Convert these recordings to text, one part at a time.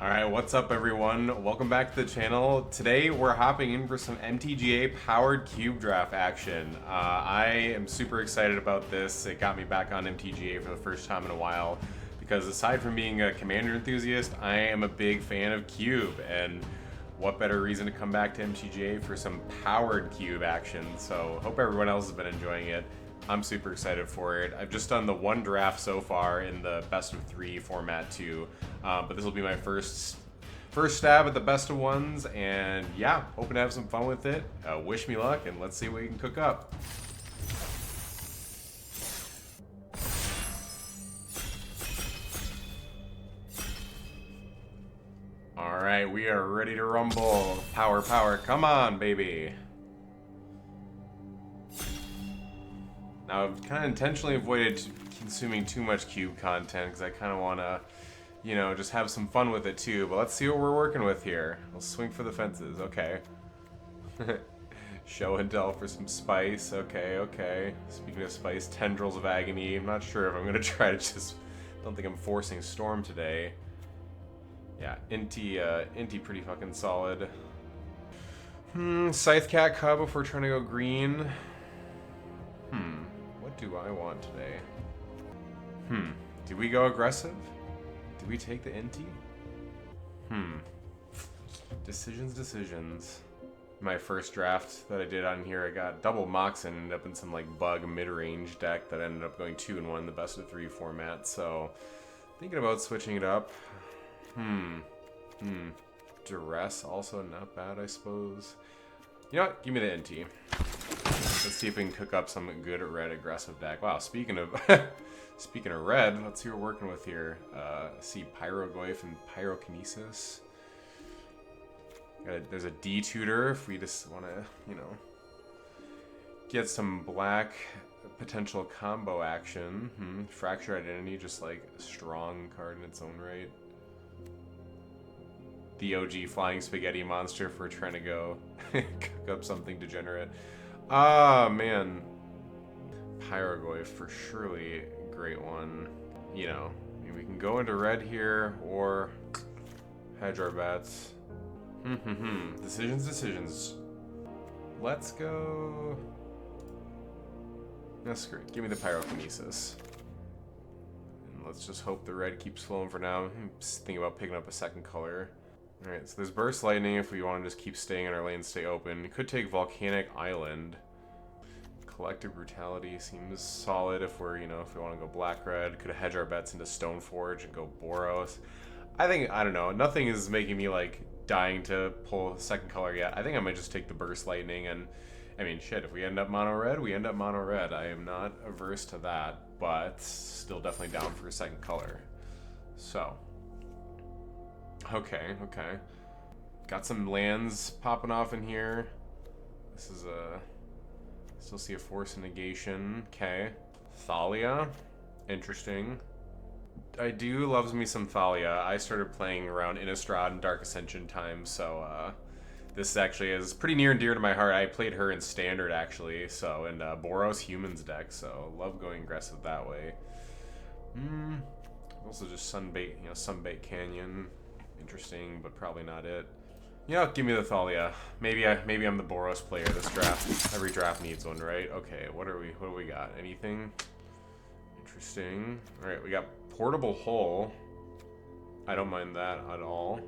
Alright, what's up everyone? Welcome back to the channel. Today we're hopping in for some MTGA powered cube draft action. I am super excited about this. It got me back on MTGA for the first time in a while because aside from being a Commander enthusiast, I am a big fan of cube, and what better reason to come back to MTGA for some powered cube action. So hope everyone else has been enjoying it. I'm super excited for it. I've just done the one draft so far in the best of 3 format too, but this will be my first stab at the best of ones, and yeah, hoping to have some fun with it. Wish me luck, and let's see what we can cook up. Alright, we are ready to rumble. Power, power, come on, baby. Now, I've kind of intentionally avoided consuming too much cube content because I kind of want to, you know, just have some fun with it too. But let's see what we're working with here. We'll swing for the fences. Okay. Show and tell for some spice. Okay, okay. Speaking of spice, Tendrils of Agony. I'm not sure if I'm going to try to just... don't think I'm forcing Storm today. Yeah, Inti pretty fucking solid. Scythe Cat Cub if we're trying to go green. What do I want today? Do we go aggressive? Do we take the Inti? Decisions. My first draft that I did on here, I got double Mox and ended up in some like bug mid-range deck that ended up going 2-1 in the best of 3 format. So thinking about switching it up. Duress also not bad, I suppose. You know what? Give me the NT. Let's see if we can cook up some good red aggressive deck. Wow, speaking of speaking of red, let's see what we're working with here. See Pyrogoyf and Pyrokinesis. There's a D-tutor if we just want to, you know, get some black potential combo action. Fracture Identity, just like a strong card in its own right. The OG Flying Spaghetti Monster if we're trying to go cook up something degenerate. Ah, man. Pyrogoyf for surely a great one. You know, I mean, we can go into red here or hedge our bets. Decisions. Let's go. That's great. Give me the Pyrokinesis. And let's just hope the red keeps flowing for now. I'm just thinking about picking up a second color. Alright, so there's Burst Lightning if we want to just keep staying in our lane, stay open. Could take Volcanic Island. Collective Brutality seems solid if we're, you know, if we want to go black-red. Could hedge our bets into Stoneforge and go Boros. I don't know, nothing is making me, like, dying to pull a second color yet. I think I might just take the Burst Lightning, and, I mean, shit, if we end up mono-red, we end up mono-red. I am not averse to that, but still definitely down for a second color. So... Okay. Got some lands popping off in here. This is a... Still see a Force of Negation. Okay. Thalia. Interesting. I do loves me some Thalia. I started playing around Innistrad and Dark Ascension time, so this actually is pretty near and dear to my heart. I played her in Standard, actually, so, in Boros Humans deck, so love going aggressive that way. Also just Sunbait, you know, Sunbait Canyon. Interesting, but probably not it. Yeah, give me the Thalia. Maybe I'm the Boros player this draft. Every draft needs one, right? Okay, what do we got? Anything interesting? Alright, we got Portable Hull. I don't mind that at all.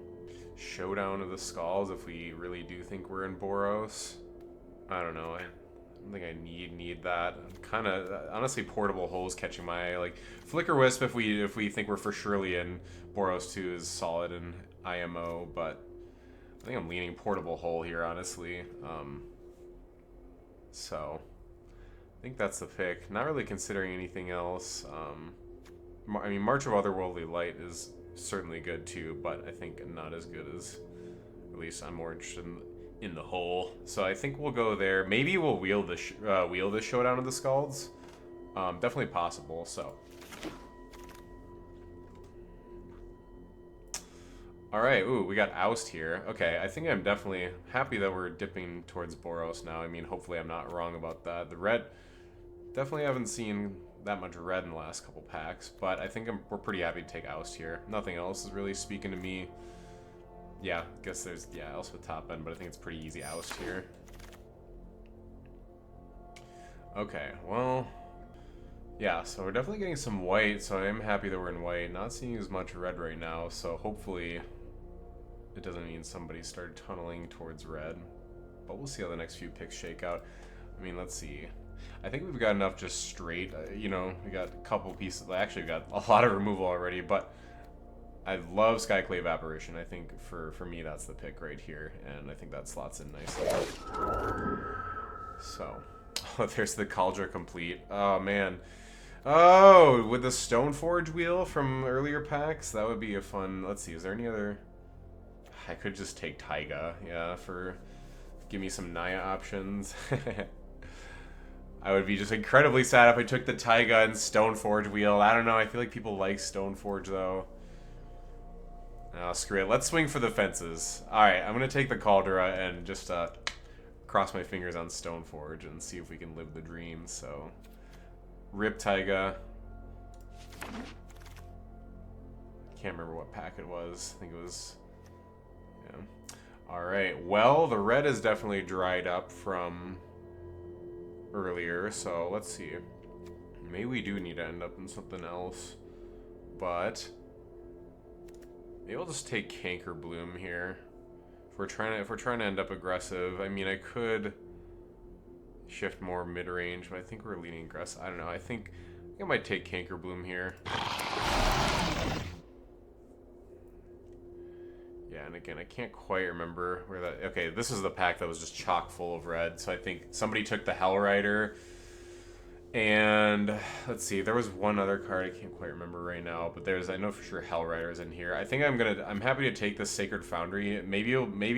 Showdown of the Skulls if we really do think we're in Boros. I don't know. I don't think I need that. Kind of honestly, Portable Hull is catching my eye. Like Flicker Wisp if we think we're for surely in Boros 2 is solid in IMO, but I think I'm leaning Portable Hull here, honestly. So I think that's the pick. Not really considering anything else. I mean, March of Otherworldly Light is certainly good too, but I think not as good as, at least I'm more interested in the Hull. So I think we'll go there. Maybe we'll wheel the Showdown of the Skulls. Definitely possible. So. Alright, ooh, we got Oust here. Okay, I think I'm definitely happy that we're dipping towards Boros now. I mean, hopefully I'm not wrong about that. The red, definitely haven't seen that much red in the last couple packs, but I think we're pretty happy to take Oust here. Nothing else is really speaking to me. Yeah, I guess there's, yeah, also top end, but I think it's pretty easy oust here. Okay, well, yeah, so we're definitely getting some white, so I am happy that we're in white. Not seeing as much red right now, so hopefully it doesn't mean somebody started tunneling towards red. But we'll see how the next few picks shake out. I mean, let's see. I think we've got enough just straight, you know, we got a couple pieces. Actually, we got a lot of removal already, but I love Skyclave Apparition. I think for me, that's the pick right here, and I think that slots in nicely. So, oh, there's the Cauldron complete. Oh, man. Oh, with the Stoneforge wheel from earlier packs, that would be a fun... Let's see, is there any other... I could just take Taiga, yeah, for... Give me some Naya options. I would be just incredibly sad if I took the Taiga and Stoneforge wheel. I don't know, I feel like people like Stoneforge, though. Oh, screw it. Let's swing for the fences. Alright, I'm going to take the Caldera and just cross my fingers on Stoneforge and see if we can live the dream, so... Rip Taiga. Can't remember what pack it was. I think it was... Yeah. Alright, well, the red is definitely dried up from earlier, so let's see. Maybe we do need to end up in something else, but maybe I'll just take Canker Bloom here. If we're trying to end up aggressive, I mean, I could shift more mid-range, but I think we're leaning aggressive. I don't know. I think I might take Canker Bloom here. Yeah, and again, I can't quite remember where that... Okay, this is the pack that was just chock full of red, so I think somebody took the Hell Rider. And let's see, there was one other card I can't quite remember right now, but I know for sure Hell Rider is in here. I think I'm happy to take the Sacred Foundry. Maybe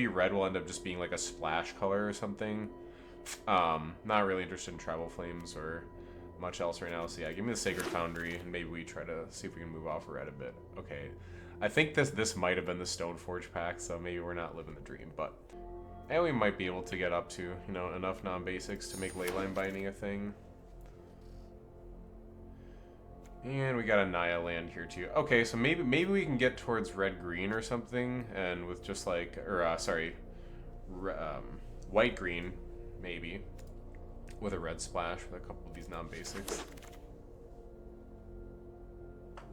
red will end up just being like a splash color or something. Not really interested in Travel Flames or much else right now. So yeah, give me the Sacred Foundry, and maybe we try to see if we can move off red a bit. Okay. I think this might have been the Stoneforge pack, so maybe we're not living the dream, but... And we might be able to get up to, you know, enough non-basics to make Leyline Binding a thing. And we got a Naya land here too. Okay, so maybe we can get towards red-green or something, and with just like... Or, sorry. White-green, maybe. With a red splash with a couple of these non-basics.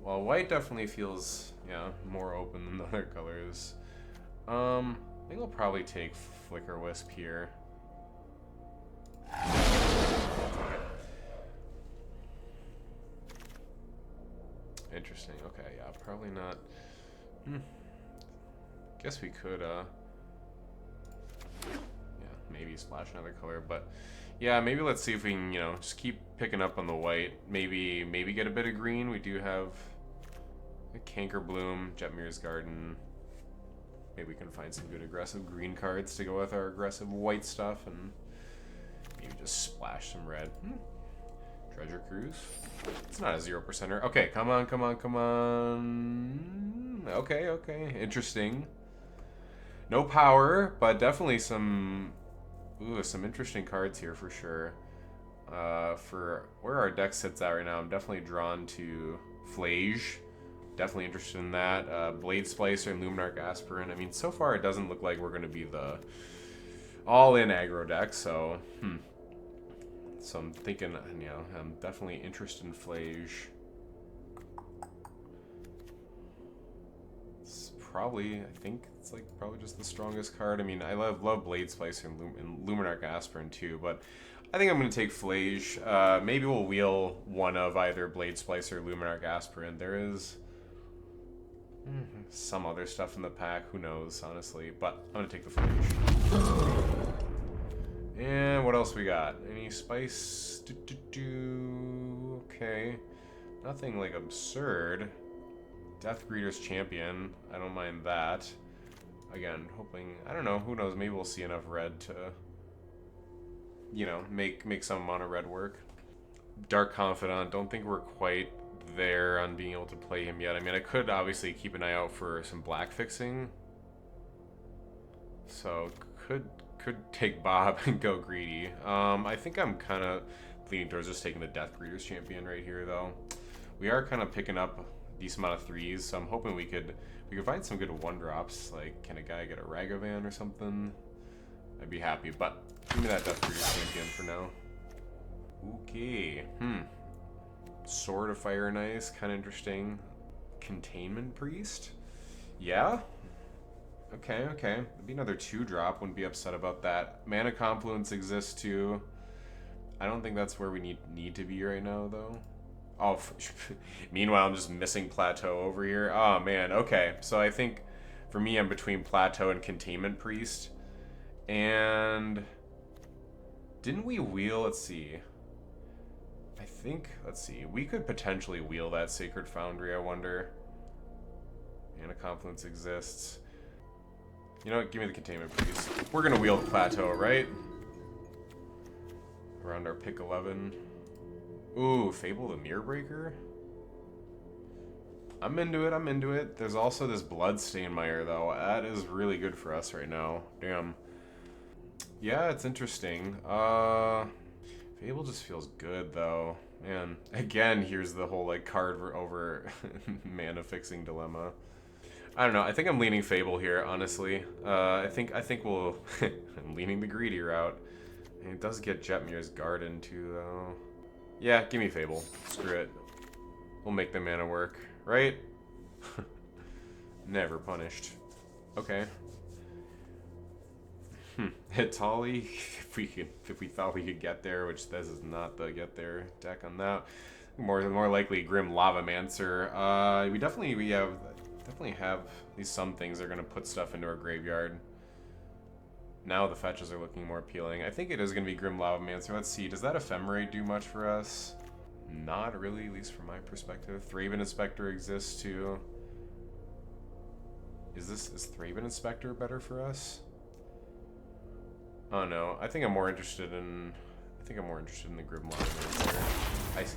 Well, white definitely feels, yeah, more open than the other colors. I think I'll probably take Flicker Wisp here. Interesting. Okay, yeah, probably not. Guess we could, yeah, maybe splash another color, but yeah, maybe let's see if we can, you know, just keep picking up on the white. Maybe get a bit of green. We do have a Canker Bloom, Jetmir's Garden. Maybe we can find some good aggressive green cards to go with our aggressive white stuff, and maybe just splash some red. Treasure Cruise. It's not a 0%er. Okay, come on. Okay. Interesting. No power, but definitely some interesting cards here for sure. For where our deck sits at right now, I'm definitely drawn to Flage. Definitely interested in that. Blade Splicer and Luminarch Aspirant. I mean, so far it doesn't look like we're going to be the all-in aggro deck, so... So I'm thinking, you know, I'm definitely interested in Flage. It's probably, I think it's like probably just the strongest card. I mean, I love Blade Splicer and Luminarch Aspirant too, but I think I'm going to take Flage. Maybe we'll wheel one of either Blade Splicer or Luminarch Aspirant. There is some other stuff in the pack, who knows, honestly, but I'm going to take the Flage. And what else we got? Any spice? Okay. Nothing like absurd. Death Greeter's Champion. I don't mind that. Again, hoping... I don't know. Who knows? Maybe we'll see enough red to... You know, make some amount of red work. Dark Confidant. Don't think we're quite there on being able to play him yet. I mean, I could obviously keep an eye out for some black fixing. So, could take Bob and go greedy. I think I'm kind of leaning towards just taking the Death Greeter's Champion right here, though. We are kind of picking up a decent amount of threes, so I'm hoping we could We could find some good one-drops, like, can a guy get a Ragavan or something? I'd be happy, but give me that Death Breeder champion for now. Okay, Sword of Fire and Ice, kind of interesting. Containment Priest? Yeah? Okay, okay. It'd be another 2-drop, wouldn't be upset about that. Mana Confluence exists too. I don't think that's where we need to be right now, though. Oh, meanwhile, I'm just missing Plateau over here. Oh, man, okay. So I think, for me, I'm between Plateau and Containment Priest. And... didn't we wheel... let's see. I think... let's see. We could potentially wheel that Sacred Foundry, I wonder. Mana Confluence exists. You know what? Give me the Containment Priest. We're gonna wheel the Plateau, right? Around our pick 11. Ooh, Fable the Mirrorbreaker? I'm into it, I'm into it. There's also this Bloodstainmire, though. That is really good for us right now. Damn. Yeah, it's interesting. Fable just feels good, though. Man, again, here's the whole, like, card over mana fixing dilemma. I don't know. I think I'm leaning Fable here, honestly. I think we'll... I'm leaning the greedy route. And it does get Jetmir's Garden, too, though. Yeah, give me Fable. Screw it. We'll make the mana work, right? Never punished. Okay. Hitali, if we thought we could get there, which this is not the get there deck on that. More likely Grim Lavamancer. We definitely have at least some things that are gonna put stuff into our graveyard. Now the fetches are looking more appealing. I think it is going to be Grim Lavamancer. Let's see. Does that Ephemerate do much for us? Not really, at least from my perspective. Thraben Inspector exists too. Is Thraben Inspector better for us? Oh no. I think I'm more interested in the Grim Lavamancer.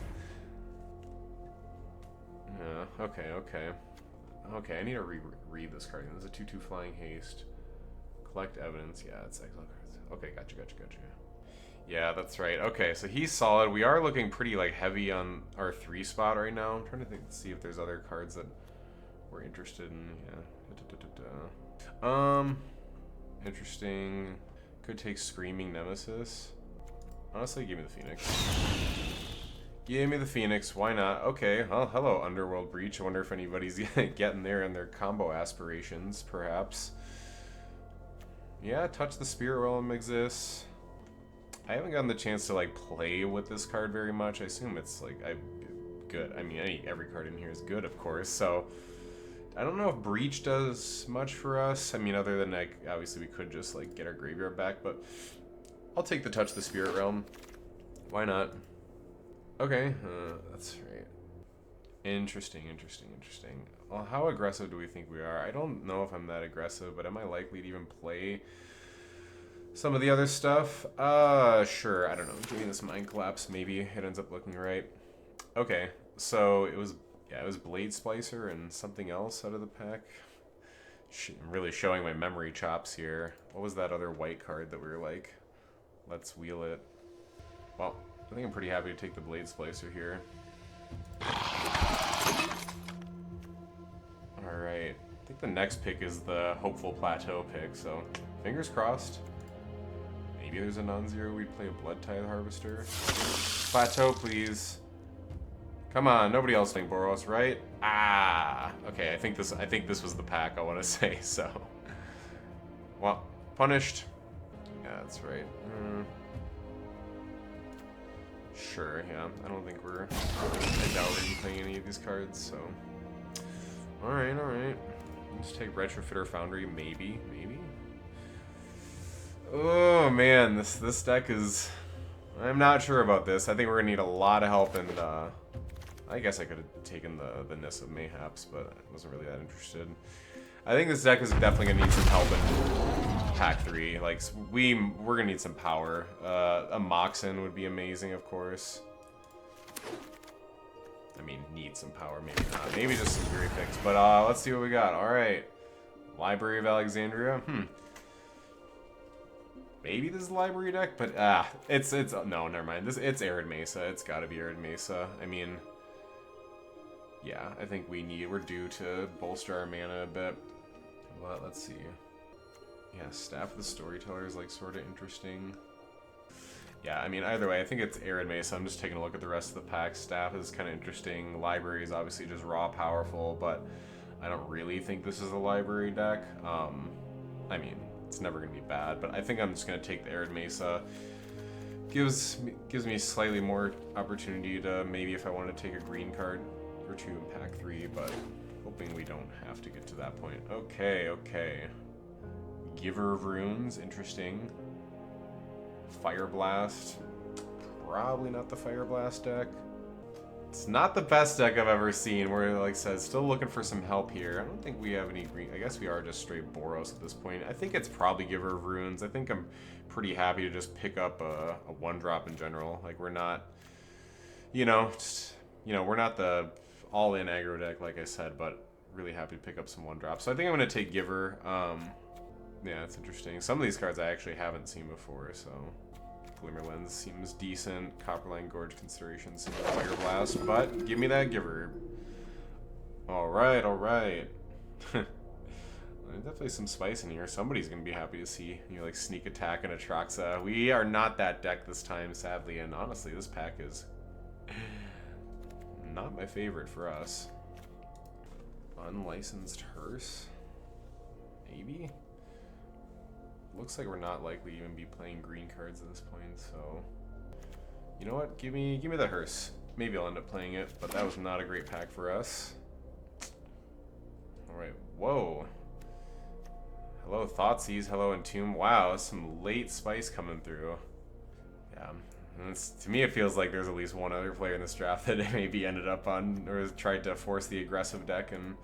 Yeah, okay. Okay, I need to read this card. There's a 2/2 Flying Haste. Collect evidence. Yeah, it's exile cards. Okay, gotcha. Yeah, that's right. Okay, so he's solid. We are looking pretty like heavy on our 3 spot right now. I'm trying to see if there's other cards that we're interested in. Yeah. Interesting. Could take Screaming Nemesis. Honestly, give me the Phoenix. Give me the Phoenix. Why not? Okay. Well, hello, Underworld Breach. I wonder if anybody's getting there in their combo aspirations, perhaps. Yeah, Touch the Spirit Realm exists. I haven't gotten the chance to like play with this card very much. I assume it's like good. I mean, every card in here is good, of course. So I don't know if Breach does much for us. I mean, other than like obviously we could just like get our graveyard back, but I'll take the Touch the Spirit Realm. Why not? Okay, that's right. Interesting. Well, how aggressive do we think we are? I don't know if I'm that aggressive, but am I likely to even play some of the other stuff? Sure. I don't know. Give me this Mind Collapse. Maybe it ends up looking right. Okay, so it was Blade Splicer and something else out of the pack. I'm really showing my memory chops here. What was that other white card that we were like, let's wheel it? Well, I think I'm pretty happy to take the Blade Splicer here. Alright, I think the next pick is the Hopeful Plateau pick, so fingers crossed. Maybe there's a non-zero, we'd play a Blood Tithe Harvester. Plateau, please. Come on, nobody else playing Boros, right? Ah, okay, I think this was the pack I want to say, so. Well, punished. Yeah, that's right. Sure, yeah. I don't think I doubt we're gonna be playing any of these cards, so. Alright. Let's take Retrofitter Foundry, maybe. Oh man, this deck is... I'm not sure about this. I think we're gonna need a lot of help, and I guess I could have taken the Nissa Mayhaps, but I wasn't really that interested. I think this deck is definitely gonna need some help in pack 3. Like, we're gonna need some power. A Moxen would be amazing, of course. I mean, need some power, maybe not. Maybe just some great picks. But let's see what we got. All right, Library of Alexandria. Maybe this is the library deck, but it's no, never mind. It's Arid Mesa. It's got to be Arid Mesa. I mean, Yeah, I think we're due to bolster our mana a bit. But let's see. Yeah, Staff of the Storyteller is like sort of interesting. Yeah, I mean, either way, I think it's Arid Mesa. I'm just taking a look at the rest of the pack. Staff is kind of interesting. Library is obviously just raw powerful, but I don't really think this is a library deck. I mean, it's never going to be bad, but I think I'm just going to take the Arid Mesa. Gives me slightly more opportunity to maybe if I want to take a green card or two in pack 3, but hoping we don't have to get to that point. Okay, okay. Giver of Runes, interesting. Fire Blast, probably not the Fire Blast deck. It's not the best deck I've ever seen. We're, like I said, still looking for some help here. I don't think we have any green. I guess we are just straight Boros at this point. I think it's probably Giver of Runes. I think I'm pretty happy to just pick up a 1-drop in general. Like, we're not, we're not the all-in aggro deck, like I said, but really happy to pick up some 1-drops. So I think I'm going to take Giver. Yeah, it's interesting. Some of these cards I actually haven't seen before, so Glimmer Lens seems decent. Copperline Gorge Considerations, Fire Blast, but give me that Giver. Alright, alright. There's definitely some spice in here. Somebody's going to be happy to see, like Sneak Attack and Atraxa. We are not that deck this time, sadly, and honestly, this pack is not my favorite for us. Unlicensed Hearse? Maybe? Looks like we're not likely to even be playing green cards at this point, so you know what? Give me the Hearse. Maybe I'll end up playing it, but that was not a great pack for us. Alright, whoa. Hello Thoughtseize, hello Entomb. Wow, that's some late spice coming through. Yeah. And to me it feels like there's at least one other player in this draft that maybe ended up on or tried to force the aggressive deck, and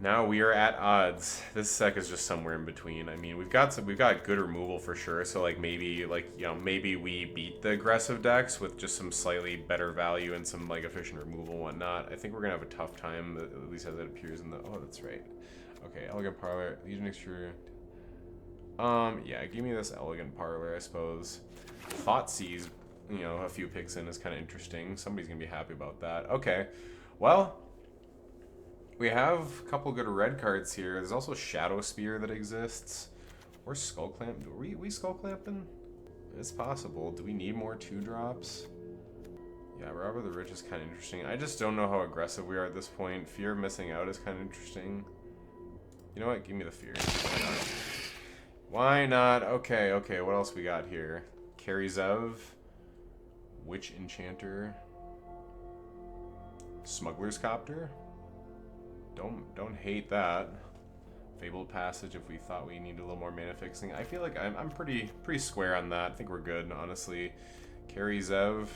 now we are at odds. This deck is just somewhere in between. I mean, we've got good removal for sure. So maybe we beat the aggressive decks with just some slightly better value and some efficient removal and whatnot. I think we're gonna have a tough time, at least as it appears in the. Oh, that's right. Okay, Elegant Parlor, Legion Extruder. Yeah, give me this Elegant Parlor, I suppose. Thoughtseize, a few picks in is kind of interesting. Somebody's gonna be happy about that. Okay, well. We have a couple good red cards here. There's also Shadow Spear that exists. Or Skull Clamp. Are we Skull Clamping? It's possible. Do we need more 2-drops? Yeah, Robber the Rich is kind of interesting. I just don't know how aggressive we are at this point. Fear of Missing Out is kind of interesting. You know what? Give me the Fear. Why not? Why not? Okay, okay. What else we got here? Carry Zev. Witch Enchanter. Smuggler's Copter. Don't hate that. Fabled Passage if we thought we needed a little more mana fixing. I feel like I'm pretty square on that. I think we're good, honestly. Carry Zev.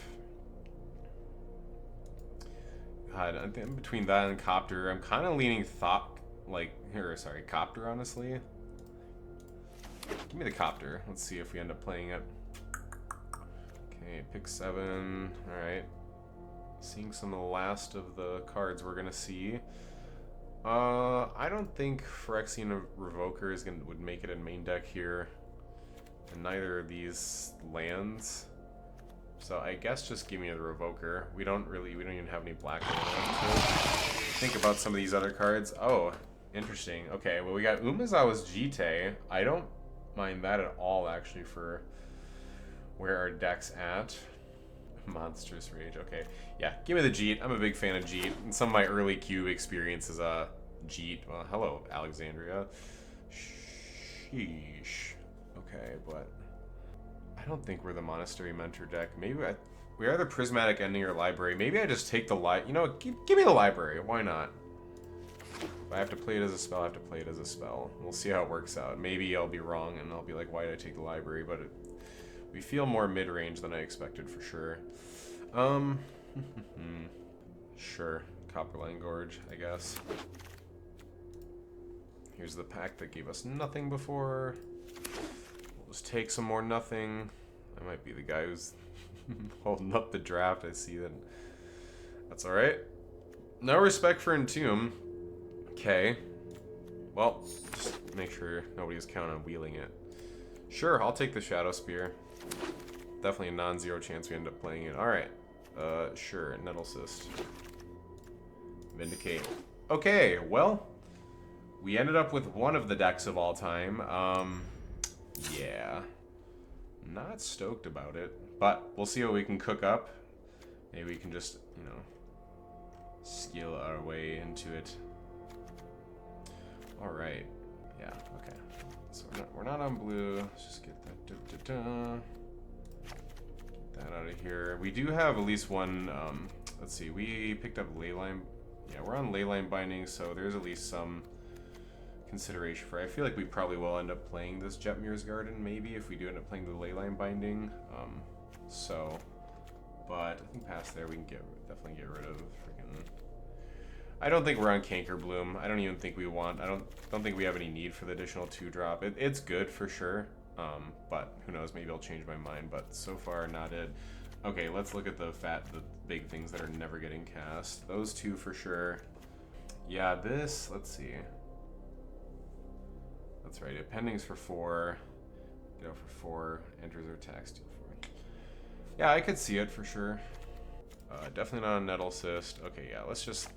God, I think between that and Copter, I'm kind of leaning Copter, honestly. Give me the Copter. Let's see if we end up playing it. Okay, pick 7. Alright. Seeing some of the last of the cards we're gonna see. I don't think Phyrexian Revoker would make it in main deck here, and neither of these lands. So I guess just give me the Revoker. We don't even have any black mana to think about some of these other cards. Oh, interesting. Okay, well we got Umezawa's Jite. I don't mind that at all actually for where our deck's at. Monstrous Rage. Okay, yeah, give me the Jeet. I'm a big fan of Jeet, and some of my early cube experience is Jeet. Well, hello Alexandria. Sheesh. Okay, but I don't think we're the Monastery Mentor deck. Maybe we are the Prismatic Ending or Library. Maybe I just take the give me the Library. Why not? If I have to play it as a spell, I have to play it as a spell. We'll see how it works out. Maybe I'll be wrong and I'll be like, why did I take the Library? But we feel more mid-range than I expected for sure. Sure, Copperline Gorge, I guess. Here's the pack that gave us nothing before. We'll just take some more nothing. I might be the guy who's holding up the draft. I see that. That's alright. No respect for Entomb. Okay. Well, just make sure nobody's counting on wheeling it. Sure, I'll take the Shadow Spear. Definitely a non-zero chance we end up playing it. Alright. Sure, Nettle Cyst. Vindicate. Okay, well, we ended up with one of the decks of all time. Yeah. Not stoked about it, but we'll see what we can cook up. Maybe we can just, you know, skill our way into it. All right. Yeah, okay. So we're not on blue. Let's just get that. Get that out of here. We do have at least one. Let's see. We picked up leyline. Yeah, we're on leyline binding, so there's at least some consideration for. I feel like we probably will end up playing this Jetmir's Garden, maybe if we do end up playing the leyline binding. But I think past there we can definitely get rid of freaking. I don't think we're on Canker Bloom. I don't even think we want. I don't think we have any need for the additional 2-drop. It's good for sure. But who knows? Maybe I'll change my mind. But so far, not it. Okay, let's look at the big things that are never getting cast. Those two for sure. Yeah, this. Let's see. That's right. It pendings for 4. Get out for 4. Enters or attacks. Deal 4. Yeah, I could see it for sure. Definitely not a Nettle Cyst. Okay, yeah. Let's just.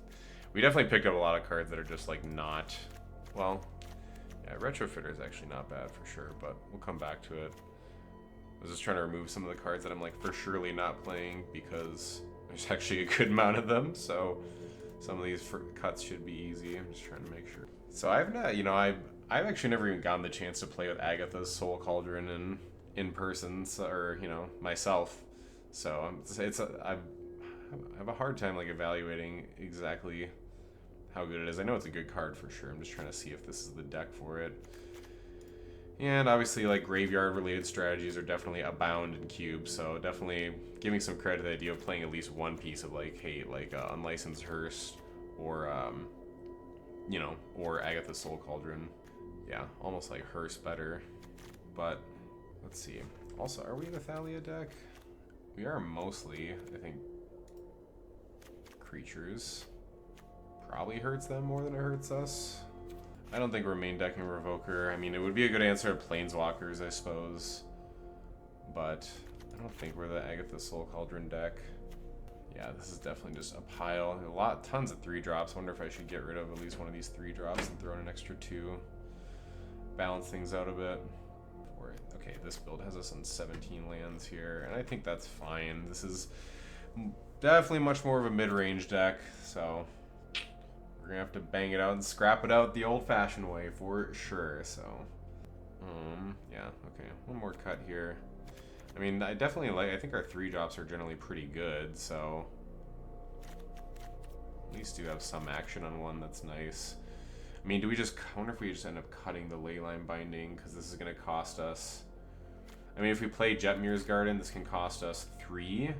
We definitely picked up a lot of cards that are just like not. Well, yeah. Retrofitter is actually not bad for sure, but we'll come back to it. I was just trying to remove some of the cards that I'm like for surely not playing because there's actually a good amount of them. So some of these cuts should be easy. I'm just trying to make sure. So I've not, you know, I've actually never even gotten the chance to play with Agatha's Soul Cauldron in person, or you know, myself. So I have a hard time like evaluating exactly how good it is. I know it's a good card for sure. I'm just trying to see if this is the deck for it. And obviously, like, graveyard-related strategies are definitely abound in Cube, so definitely giving some credit to the idea of playing at least one piece of, like, hey, like, Unlicensed Hearst, or, you know, or Agatha's Soul Cauldron. Yeah, almost like Hearst better. But, let's see. Also, are we the Thalia deck? We are mostly, I think, creatures. Probably hurts them more than it hurts us. I don't think we're main decking Revoker. I mean, it would be a good answer to Planeswalkers, I suppose. But I don't think we're the Agatha Soul Cauldron deck. Yeah, this is definitely just a pile. Tons of 3-drops. I wonder if I should get rid of at least one of these 3-drops and throw in an extra 2. Balance things out a bit. Okay, this build has us on 17 lands here, and I think that's fine. This is definitely much more of a mid-range deck, so we're gonna have to bang it out and scrap it out the old-fashioned way for sure. So, yeah, okay, one more cut here. I mean, I definitely like. I think our 3-drops are generally pretty good, so at least do have some action on one. That's nice. I mean, I wonder if we just end up cutting the Leyline Binding because this is gonna cost us. I mean, if we play Jetmir's Garden, this can cost us 3.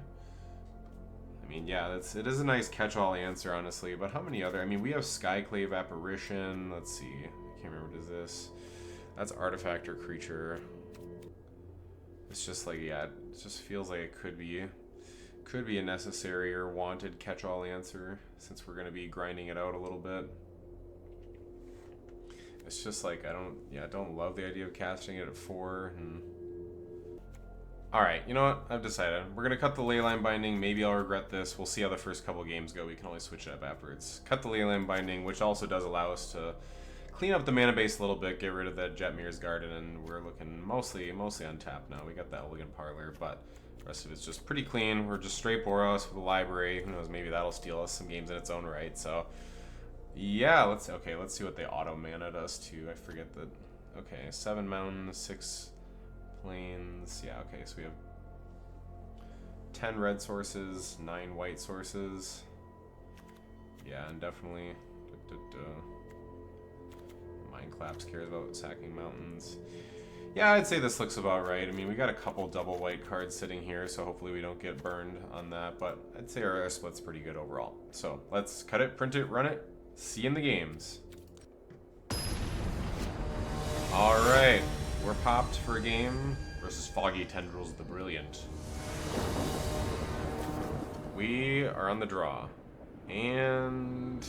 I mean, yeah, it is a nice catch-all answer, honestly. But how many other? I mean, we have Skyclave Apparition. Let's see. I can't remember what is this. That's artifact or creature. It's just like, yeah, it just feels like it could be a necessary or wanted catch-all answer since we're gonna be grinding it out a little bit. It's just like I don't love the idea of casting it at 4. Alright, you know what? I've decided. We're going to cut the Leyline Binding. Maybe I'll regret this. We'll see how the first couple games go. We can always switch it up afterwards. Cut the Leyline Binding, which also does allow us to clean up the mana base a little bit, get rid of that Jetmir's Garden, and we're looking mostly untapped now. We got the Elegant Parlor, but the rest of it's just pretty clean. We're just straight Boros with a library. Who knows, maybe that'll steal us some games in its own right. So, yeah, let's see what they auto-mana us to. I forget that. Okay, 7 mountains, 6... plains. Yeah, okay, so we have 10 red sources, 9 white sources. Yeah, and definitely Mind Collapse cares about sacking mountains. Yeah, I'd say this looks about right. I mean, we got a couple double white cards sitting here, so hopefully we don't get burned on that, but I'd say our split's pretty good overall. So let's cut it, print it, run it, see you in the games. Alright. We're popped for a game versus Foggy Tendrils the Brilliant. We are on the draw. And...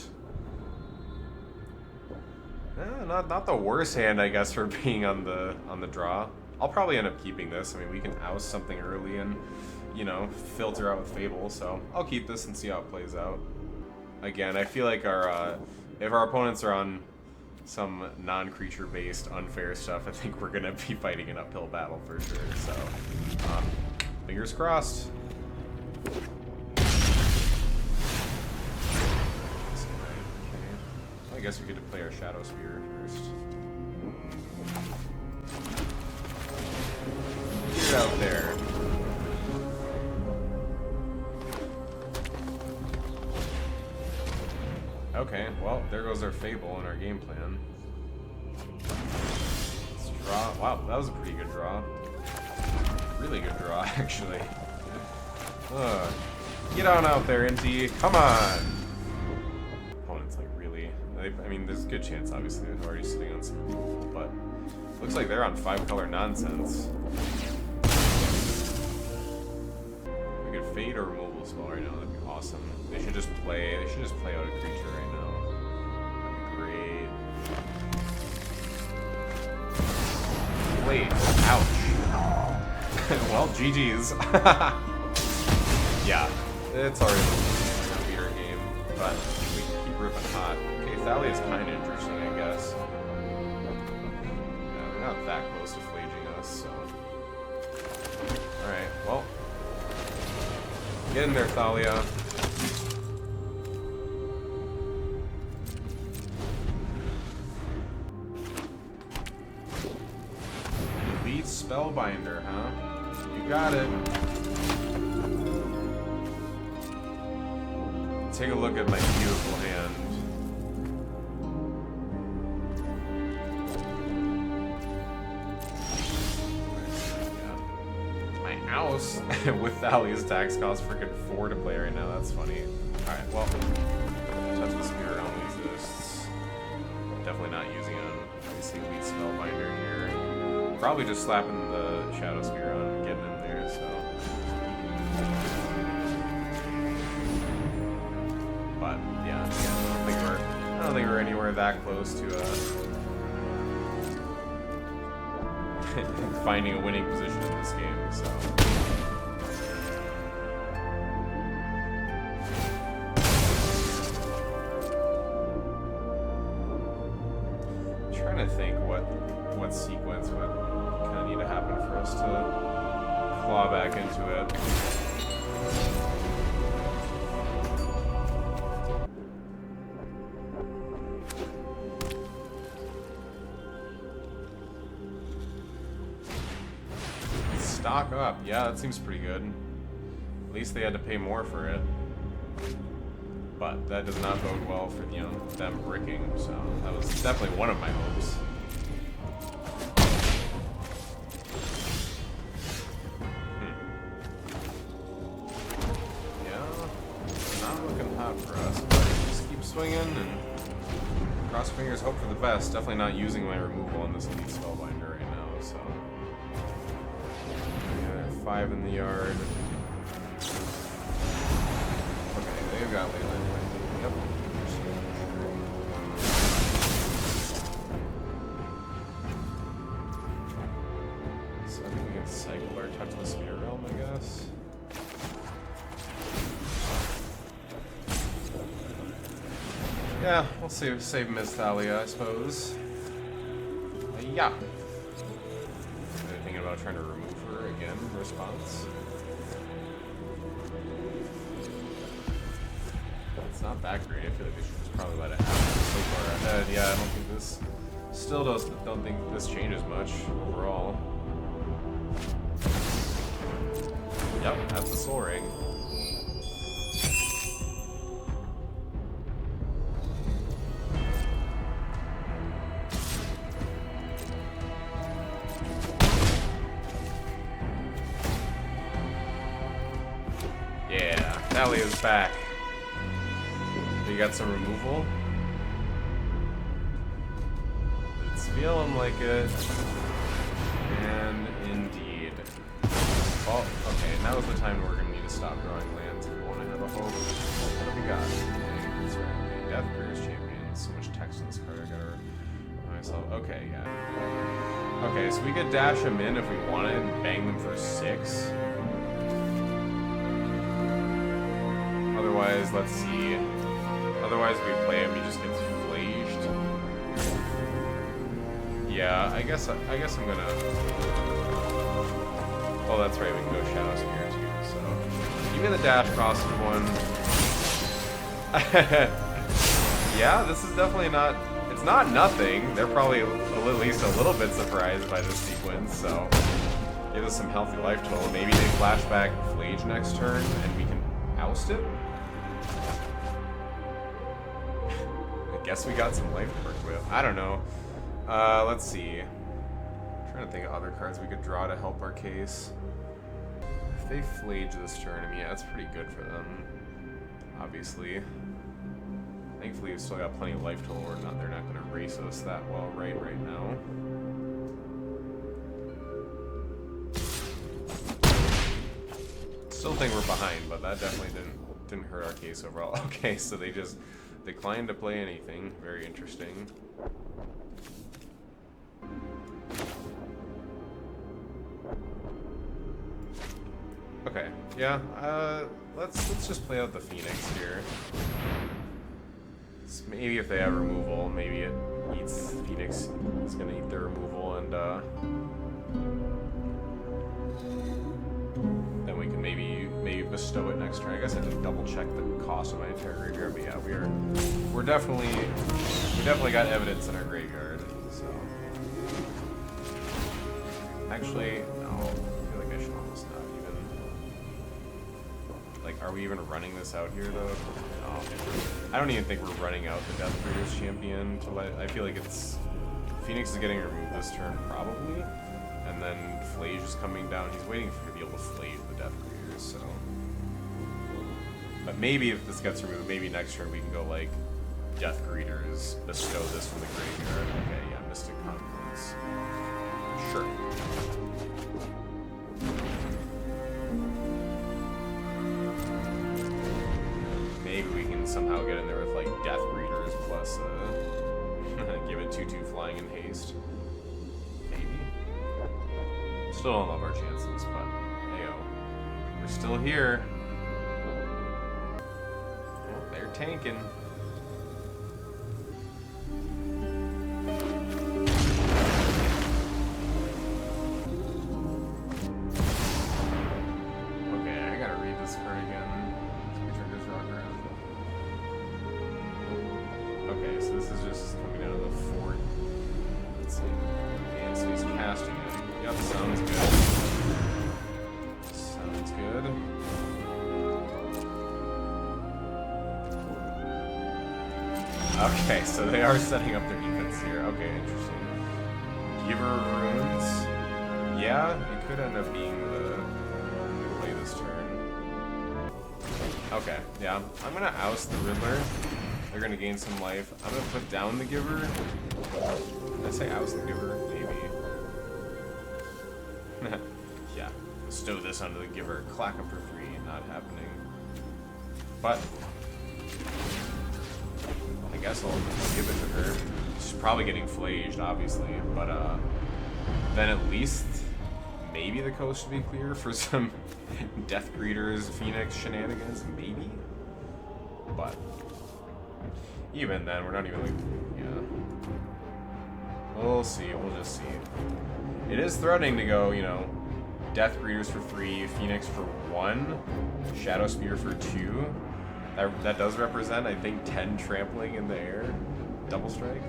not the worst hand, I guess, for being on the draw. I'll probably end up keeping this. I mean, we can oust something early and, you know, filter out with Fable. So I'll keep this and see how it plays out. again, I feel like our if our opponents are on some non-creature based unfair stuff, I think we're gonna be fighting an uphill battle for sure. So, fingers crossed. I guess we get to play our Shadow Spear first. Get it out there. Okay, well, there goes our Fable and our game plan. Let's draw. Wow, that was a pretty good draw. Really good draw, actually. Get on out there, NT. Come on! Opponent's like really... I mean, there's a good chance, obviously, they're already sitting on some removal, but looks like they're on 5-color nonsense. We could fade or removal spell right now. That'd be awesome. They should just play out a creature right now. That'd be great. Wait, ouch. Well, GG's. Yeah, it's already a beater game, but we can keep ripping hot. Okay, Thalia is kind of interesting, I guess. Yeah, they're not that close to flaging us, so. Alright, well. Get in there, Thalia. Beat Spellbinder, huh? You got it. Take a look at my beautiful hand. Yeah. My house with Thalia's tax cost freaking 4 to play right now. That's funny. Alright, well. Touch the Spear only exists. Definitely not using it on obviously Elite Spellbinder here. Probably just slapping the Shadow Spear on and getting in there, so. But yeah, I don't think we're anywhere that close to finding a winning position in this game. So I'm trying to think what sequence would kind of need to happen for us to claw back into it. Stock up. Yeah, that seems pretty good. At least they had to pay more for it. But that does not bode well for, you know, them bricking, so that was definitely one of my hopes. Yeah, not looking hot for us, but just keep swinging and cross fingers, hope for the best. Definitely not using my removal on this Elite Spellbinder right now, so... 5 in the yard. Okay, they've got Leyland. Yep. So I think we can cycle our Touch the Spear Realm, I guess. Yeah, we'll save Miss Thalia, I suppose. Yeah. They're thinking about trying to remove again, response. It's not that great. I feel like they should just probably let it happen. So far ahead, yeah, I don't think this don't think this changes much overall. Yep, that's the Soul Ring. Thalia's back. You got some removal? It's feeling like it. And indeed. Well, okay, now's the time we're gonna need to stop drawing lands if we want to have a hope. What do we got? Okay, that's right. Okay, Death Prayer's Champion. So much text on this card. I gotta remind myself. Okay, yeah. Okay, so we could dash them in if we wanted and bang them for 6. Otherwise, let's see. Otherwise, we play him, he just gets flaged. Yeah, I guess I'm gonna. Oh, that's right. We can go Shadow Spear too. So give me the dash costed one. Yeah, this is definitely not. It's not nothing. They're probably at least a little bit surprised by this sequence. So give us some healthy life total. Maybe they flash back Flage next turn and we can oust it. I guess we got some life to work with. I don't know. Let's see. I'm trying to think of other cards we could draw to help our case. If they Flage this turn, I mean, yeah, that's pretty good for them. Obviously. Thankfully, we've still got plenty of life total. They're not going to race us that well right now. Still think we're behind, but that definitely didn't hurt our case overall. Okay, so they just declined to play anything. Very interesting. Okay, yeah, let's just play out the Phoenix here. So maybe if they have removal, maybe it eats Phoenix is gonna eat their removal, and then we can maybe bestow it next turn. I guess I didn't double check the cost of my entire graveyard, but yeah, we definitely got evidence in our graveyard. So actually, no, I feel like I should almost not even. Like, are we even running this out here though? No, I don't even think we're running out the Death Breeders champion to let. I feel like it's Phoenix is getting removed this turn probably, and then Flage is coming down. He's waiting for to be able to Flage the Death Breeders. So, but maybe if this gets removed, maybe next turn we can go like Death Breeders, bestow this from the graveyard. Okay, yeah, Mystic Confluence. Sure. Maybe we can somehow get in there with like Death Breeders plus give it 2/2 flying and haste. Maybe. Still don't love our chances, but heyo, we're still here. Oh, they're tanking. Okay, I gotta read this card again. Okay, so this is just coming out of the fort. Let's see. Okay, so he's casting it. Yep, sounds good. Sounds good. Okay, so they are setting up their defense here. Okay, interesting. Giver of Runes. Yeah, it could end up being the play this turn. Okay, yeah. I'm gonna oust the Riddler. They're gonna gain some life. I'm gonna put down the Giver. Did I say oust the Giver? Maybe. Yeah. Bestow this onto the Giver. Clack him for free. Not happening. But I guess I'll give it to her. She's probably getting flaged, obviously. But then at least maybe the coast should be clear for some Death Breeders Phoenix shenanigans. Maybe. But even then, we're not even like, yeah. We'll see, we'll just see. It is threatening to go, you know, Death Breeders for 3, Phoenix for 1, Shadow Spear for 2. That does represent, I think, 10 trampling in the air. Double strike.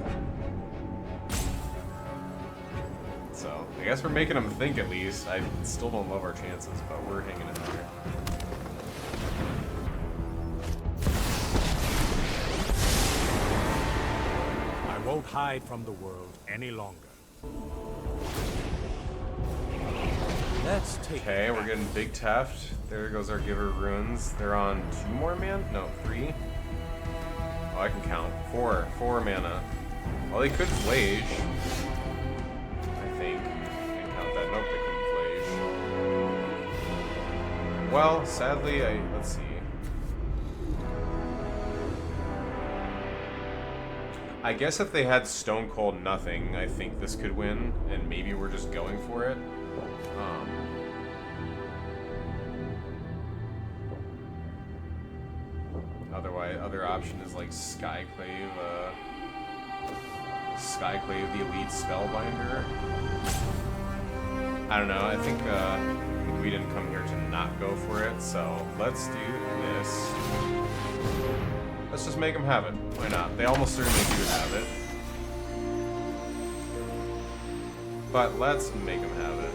So, I guess we're making them think at least. I still don't love our chances, but we're hanging in there. Won't hide from the world any longer. Let's take. Okay, we're getting big Teft. There goes our Giver Runes. They're on 2 more mana? No, 3. Oh, I can count. 4 mana. Well, they could Flage. I think. I can count that. Nope, they couldn't Flage. Well, sadly, let's see. I guess if they had Stone Cold Nothing, I think this could win, and maybe we're just going for it. other option is like Skyclave, Skyclave the Elite Spellbinder. I don't know, I think we didn't come here to not go for it, so let's do this. Let's just make them have it. Why not? They almost certainly do have it. But let's make them have it.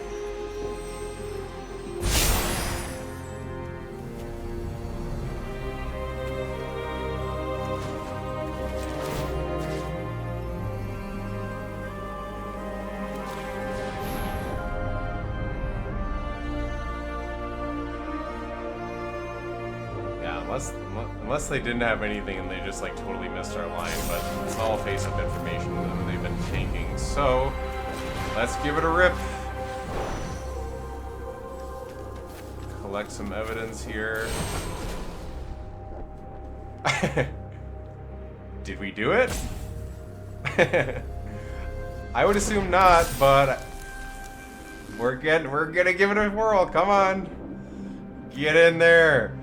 Unless they didn't have anything and they just like totally missed our line, but it's all face-up information that they've been tanking. So let's give it a rip. Collect some evidence here. Did we do it? I would assume not, but we're gonna give it a whirl. Come on, get in there.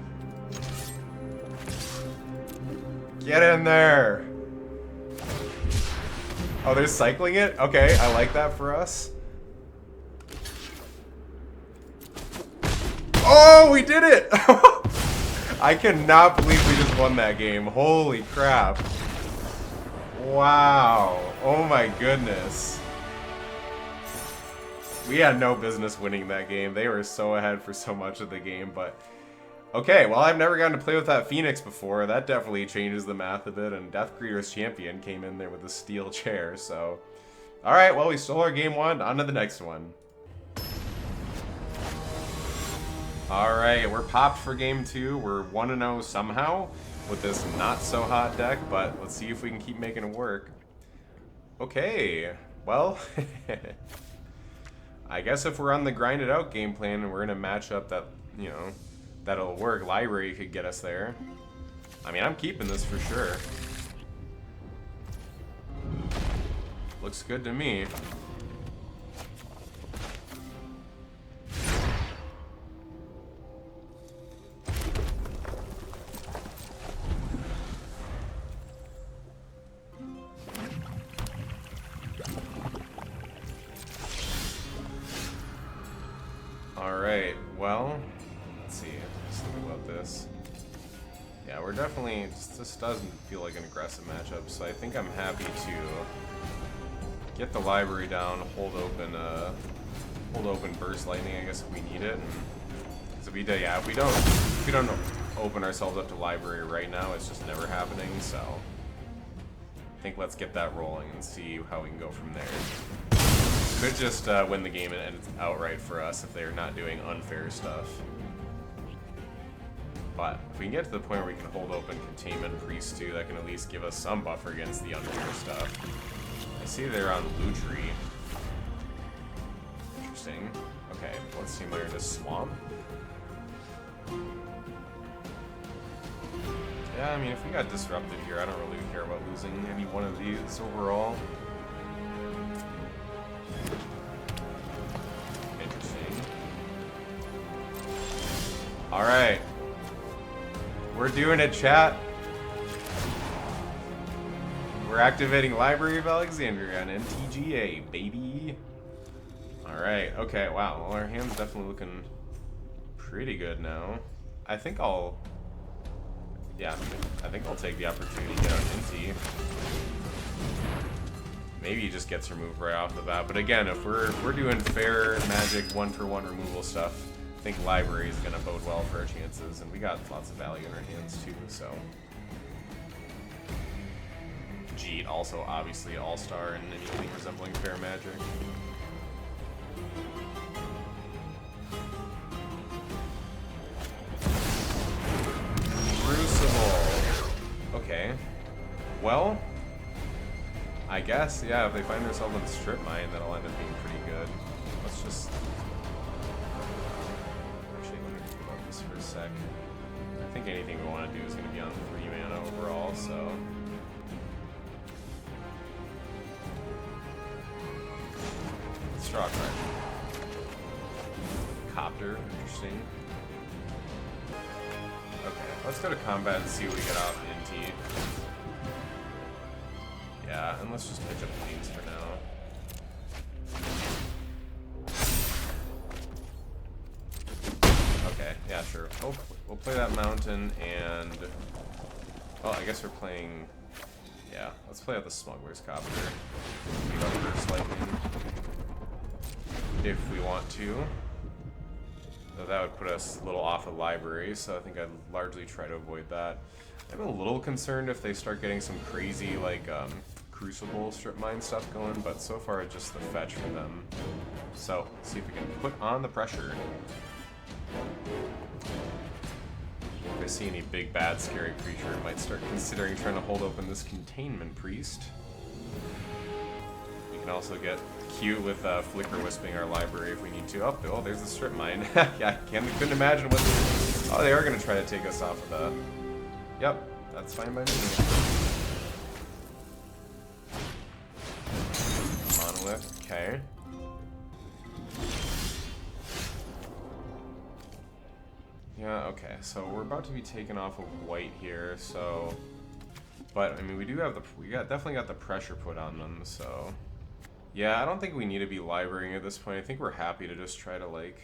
Get in there. Oh, they're cycling it? Okay, I like that for us. Oh, we did it! I cannot believe we just won that game. Holy crap. Wow. Oh my goodness. We had no business winning that game. They were so ahead for so much of the game, but... Okay, well, I've never gotten to play with that Phoenix before. That definitely changes the math a bit, and Death Greeter's champion came in there with a steel chair, so... Alright, well, we stole our game one. On to the next one. Alright, we're popped for game two. We're 1-0 somehow with this not-so-hot deck, but let's see if we can keep making it work. Okay, well... I guess if we're on the grinded-out game plan and we're in a matchup that, you know... that'll work. Library could get us there. I mean, I'm keeping this for sure. Looks good to me. Alright, well... this. Yeah, we're definitely... This doesn't feel like an aggressive matchup, so I think I'm happy to get the library down, hold open Burst Lightning, I guess, if we need it. Because if we do, yeah, if we don't open ourselves up to library right now, it's just never happening, so I think let's get that rolling and see how we can go from there. Could just win the game and end outright for us if they're not doing unfair stuff. But if we can get to the point where we can hold open Containment Priest too, that can at least give us some buffer against the unfair stuff. I see they're on Lutri. Interesting. Okay, let's see where this Swamp. Yeah, I mean, if we got disrupted here, I don't really care about losing any one of these overall. Interesting. Alright. We're doing it, chat. We're activating Library of Alexandria on MTGA, baby. Alright, okay, wow. Well, our hand's definitely looking pretty good now. I think I'll... Yeah, I think I'll take the opportunity to get on Inti. Maybe he just gets removed right off the bat. But again, if we're doing fair Magic 1-for-1 removal stuff, I think Library is going to bode well for our chances, and we got lots of value in our hands too, so. Jeet, also obviously all-star in anything resembling fair Magic. Crucible. Okay. Well, I guess, yeah, if they find themselves in Strip Mine, that'll end up being pretty good. Let's just... Actually, let me think about this for a sec. I think anything we want to do is going to be on 3 mana overall, so... Straw card. Copter, interesting. Okay. Let's go to combat and see what we get off NT. Yeah, and let's just pitch up Queens for now. Okay, yeah, sure. Oh, we'll play that mountain and... Oh, I guess we're playing... Yeah, let's play out the Smuggler's Copter. Keep up First Lightning. If we want to. Though that would put us a little off the library, so I think I'd largely try to avoid that. I'm a little concerned if they start getting some crazy, like, Crucible strip mine stuff going, but so far it's just the fetch for them. So, see if we can put on the pressure. If I see any big, bad, scary creature, I might start considering trying to hold open this Containment Priest. We can also get cute with Flicker Wisping our library if we need to. Oh, there's the strip mine. Yeah, couldn't imagine what... Oh, they are going to try to take us off of the... Yep, that's fine by me. Monolith, okay. Yeah, okay, so we're about to be taken off of white here, so... But, I mean, we do have the... definitely got the pressure put on them, so... Yeah, I don't think we need to be librarying at this point. I think we're happy to just try to, like...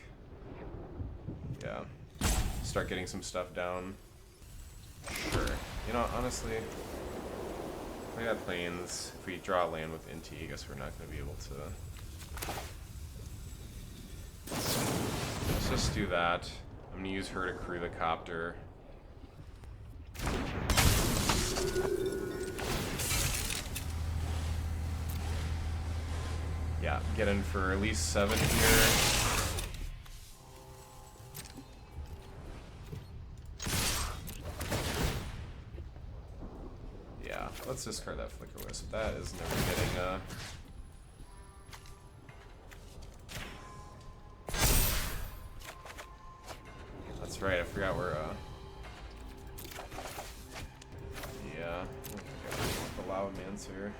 Yeah. Start getting some stuff down. Sure. You know, honestly... If we got planes, if we draw a land with NT, I guess we're not going to be able to... Let's just do that. I'm going to use her to crew the copter. Yeah, get in for at least 7 here. Yeah, let's discard that Flicker Wisp. That is never getting That's right, I forgot we're yeah, the Lavamancer.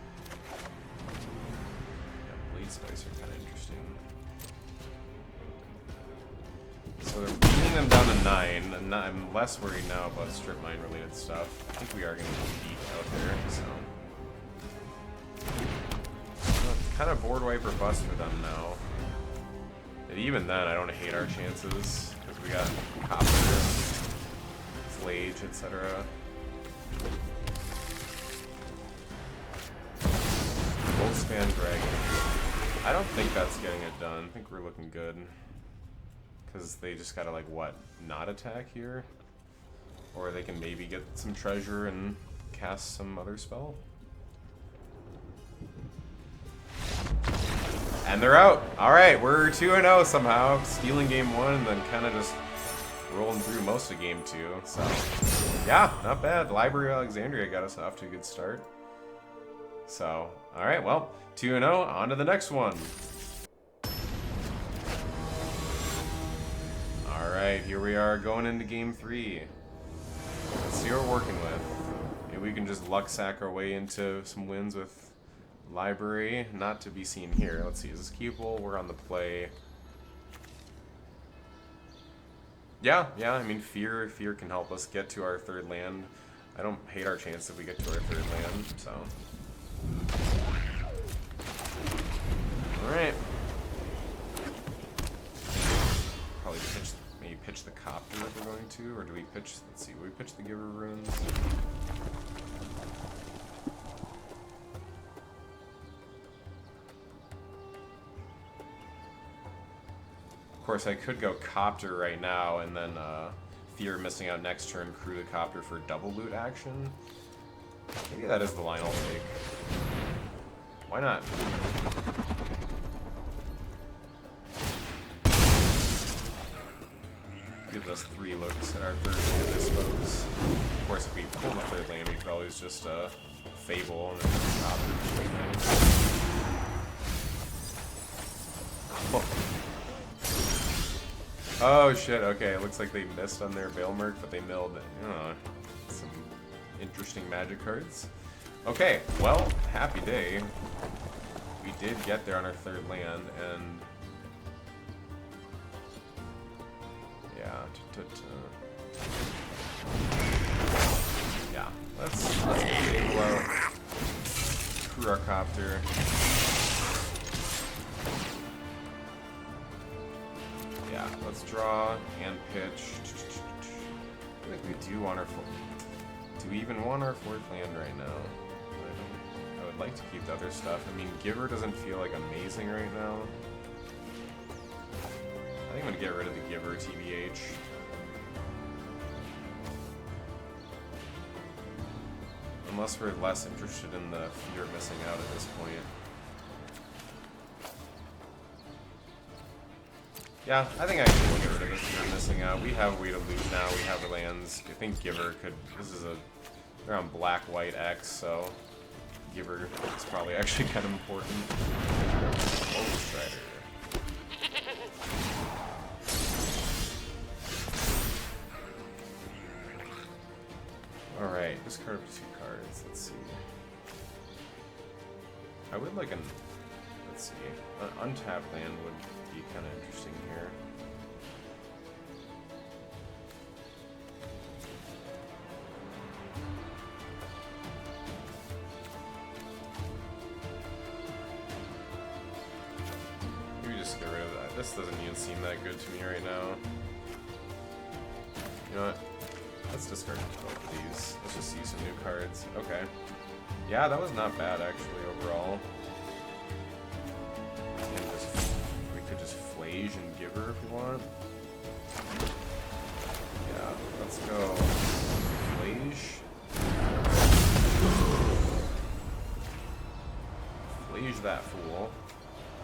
Blade Spice are kind of interesting. So they're bringing them down to 9, and I'm less worried now about strip mine related stuff. I think we are going to be deep out there, so... Kind of board wipe or bust for them now. And even then, I don't hate our chances, because we got Copter, Flage, etc. Goldspan Dragon. I don't think that's getting it done. I think we're looking good. Because they just gotta, like, what? Not attack here? Or they can maybe get some treasure and cast some other spell? And they're out! Alright, we're 2-0 somehow. Stealing game 1 and then kind of just rolling through most of game 2. So, yeah, not bad. Library of Alexandria got us off to a good start. So, alright, well, 2-0, on to the next one. Alright, here we are going into game 3. Let's see what we're working with. Maybe we can just luck sack our way into some wins with library. Not to be seen here. Let's see, is this keepable? We're on the play. Yeah, I mean, fear can help us get to our 3rd land. I don't hate our chance if we get to our 3rd land, so... Alright. Probably maybe pitch the Copter if we're going to, or do we pitch, let's see, will we pitch the Giver Runes? Of course, I could go Copter right now, and then fear missing out next turn, crew the Copter for double loot action. Maybe that is the line I'll take. Why not? Gives us 3 looks at our 3rd land, I suppose. Of course, if we pull the 3rd land, we could always just Fable and then Copter. Oh shit, okay, it looks like they missed on their Veilmerk, but they milled, some interesting magic cards. Okay, well, happy day. We did get there on our 3rd land, and... Yeah, Yeah, let's blow crew our copter. Yeah, let's draw and pitch. I think we do want our do we even want our fourth land right now? I would like to keep the other stuff. I mean, Giver doesn't feel like amazing right now. I think I'm gonna get rid of the Giver, TBH. Unless we're less interested in the fear of missing out at this point. Yeah, I think actually we'll get rid of the fear of missing out. We have a way to lose now. We have lands. I think Giver could. This is they're on black-white X, so Giver is probably actually kind of important. Oh, Strider. Alright, discard up to 2 cards. Let's see. I would like an. Let's see. An untapped land would be kind of interesting here. Maybe just get rid of that. This doesn't even seem that good to me right now. You know what? Let's discard both of these. Let's just see some new cards. Okay. Yeah, that was not bad actually overall. We could just Flage and Giver if we want. Yeah, let's go Flage. Flage that fool.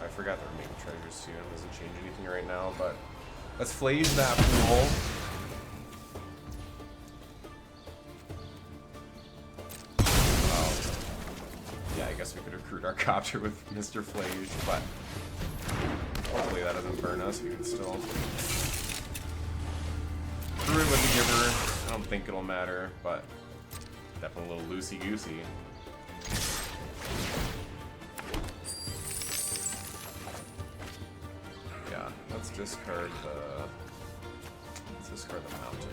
I forgot that we're making treasures soon. It doesn't change anything right now, but let's Flage that fool. I guess we could recruit our copter with Mr. Flage, but hopefully that doesn't burn us. We can still recruit it with the Giver. I don't think it'll matter, but definitely a little loosey-goosey. Yeah, let's discard the mountain.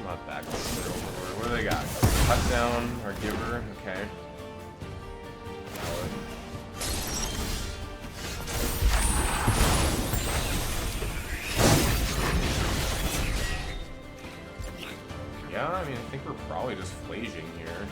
Not back to the Overlord. What do they got? Cut down our Giver. Okay. Valid. Yeah, I mean, I think we're probably just flaging here.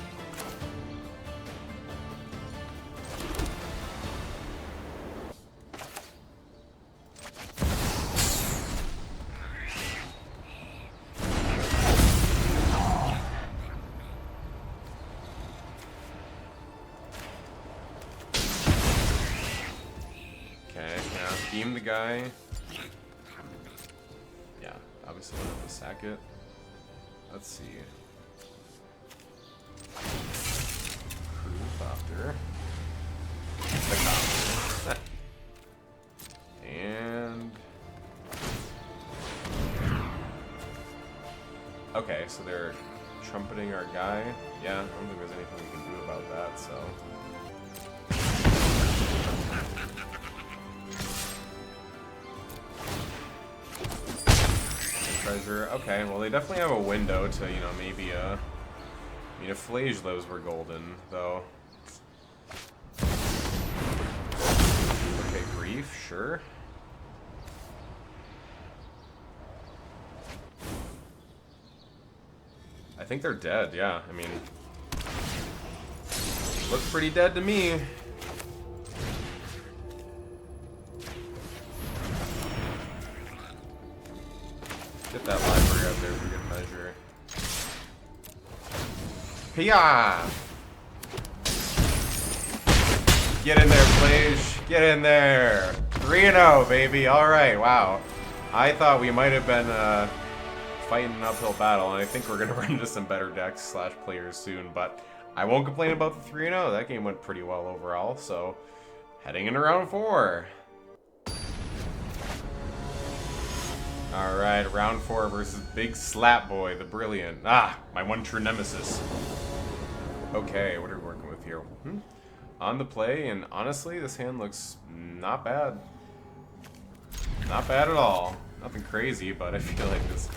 Beam the guy. Yeah, obviously we'll have to sack it. Let's see. Copter. The copter. And okay, so they're trumpeting our guy. Yeah, I don't think there's anything we can do about that, so. Treasure. Okay, well they definitely have a window to, you know, maybe I mean, if Flage lives, we're golden, though. Okay, Grief, sure. I think they're dead, yeah. I mean, looks pretty dead to me. Get that library out there for good measure. Hiya! Get in there, Flage. Get in there. 3-0, baby. Alright, wow. I thought we might have been fighting an uphill battle, and I think we're going to run into some better decks / players soon, but I won't complain about the 3-0. That game went pretty well overall, so heading into round 4. Alright, round 4 versus Big Slap Boy, the Brilliant. Ah, my one true nemesis. Okay, what are we working with here? on the play, and honestly, this hand looks not bad. Not bad at all. Nothing crazy, but I feel like this,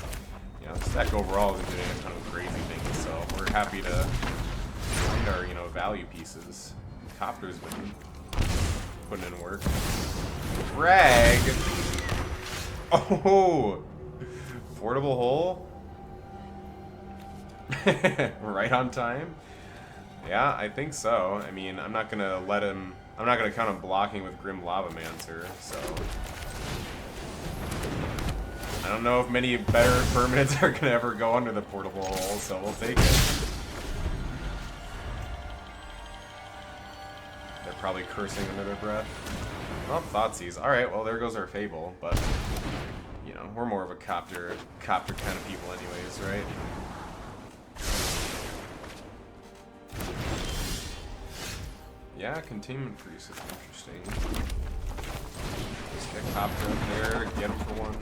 you know, this deck overall isn't doing a ton of crazy things, so we're happy to find our, you know, value pieces. Copter's been putting in work. Rag! Oh! Portable hole? Right on time? Yeah, I think so. I mean, I'm not gonna let him... I'm not gonna count him blocking with Grim Lavamancer, so... I don't know if many better permanents are gonna ever go under the portable hole, so we'll take it. They're probably cursing under their breath. Well, Thoughtseize. Alright, well, there goes our Fable, but... You know, we're more of a copter kind of people anyways, right? Yeah, Containment Priest is interesting. Just get Copter up there, get him for one.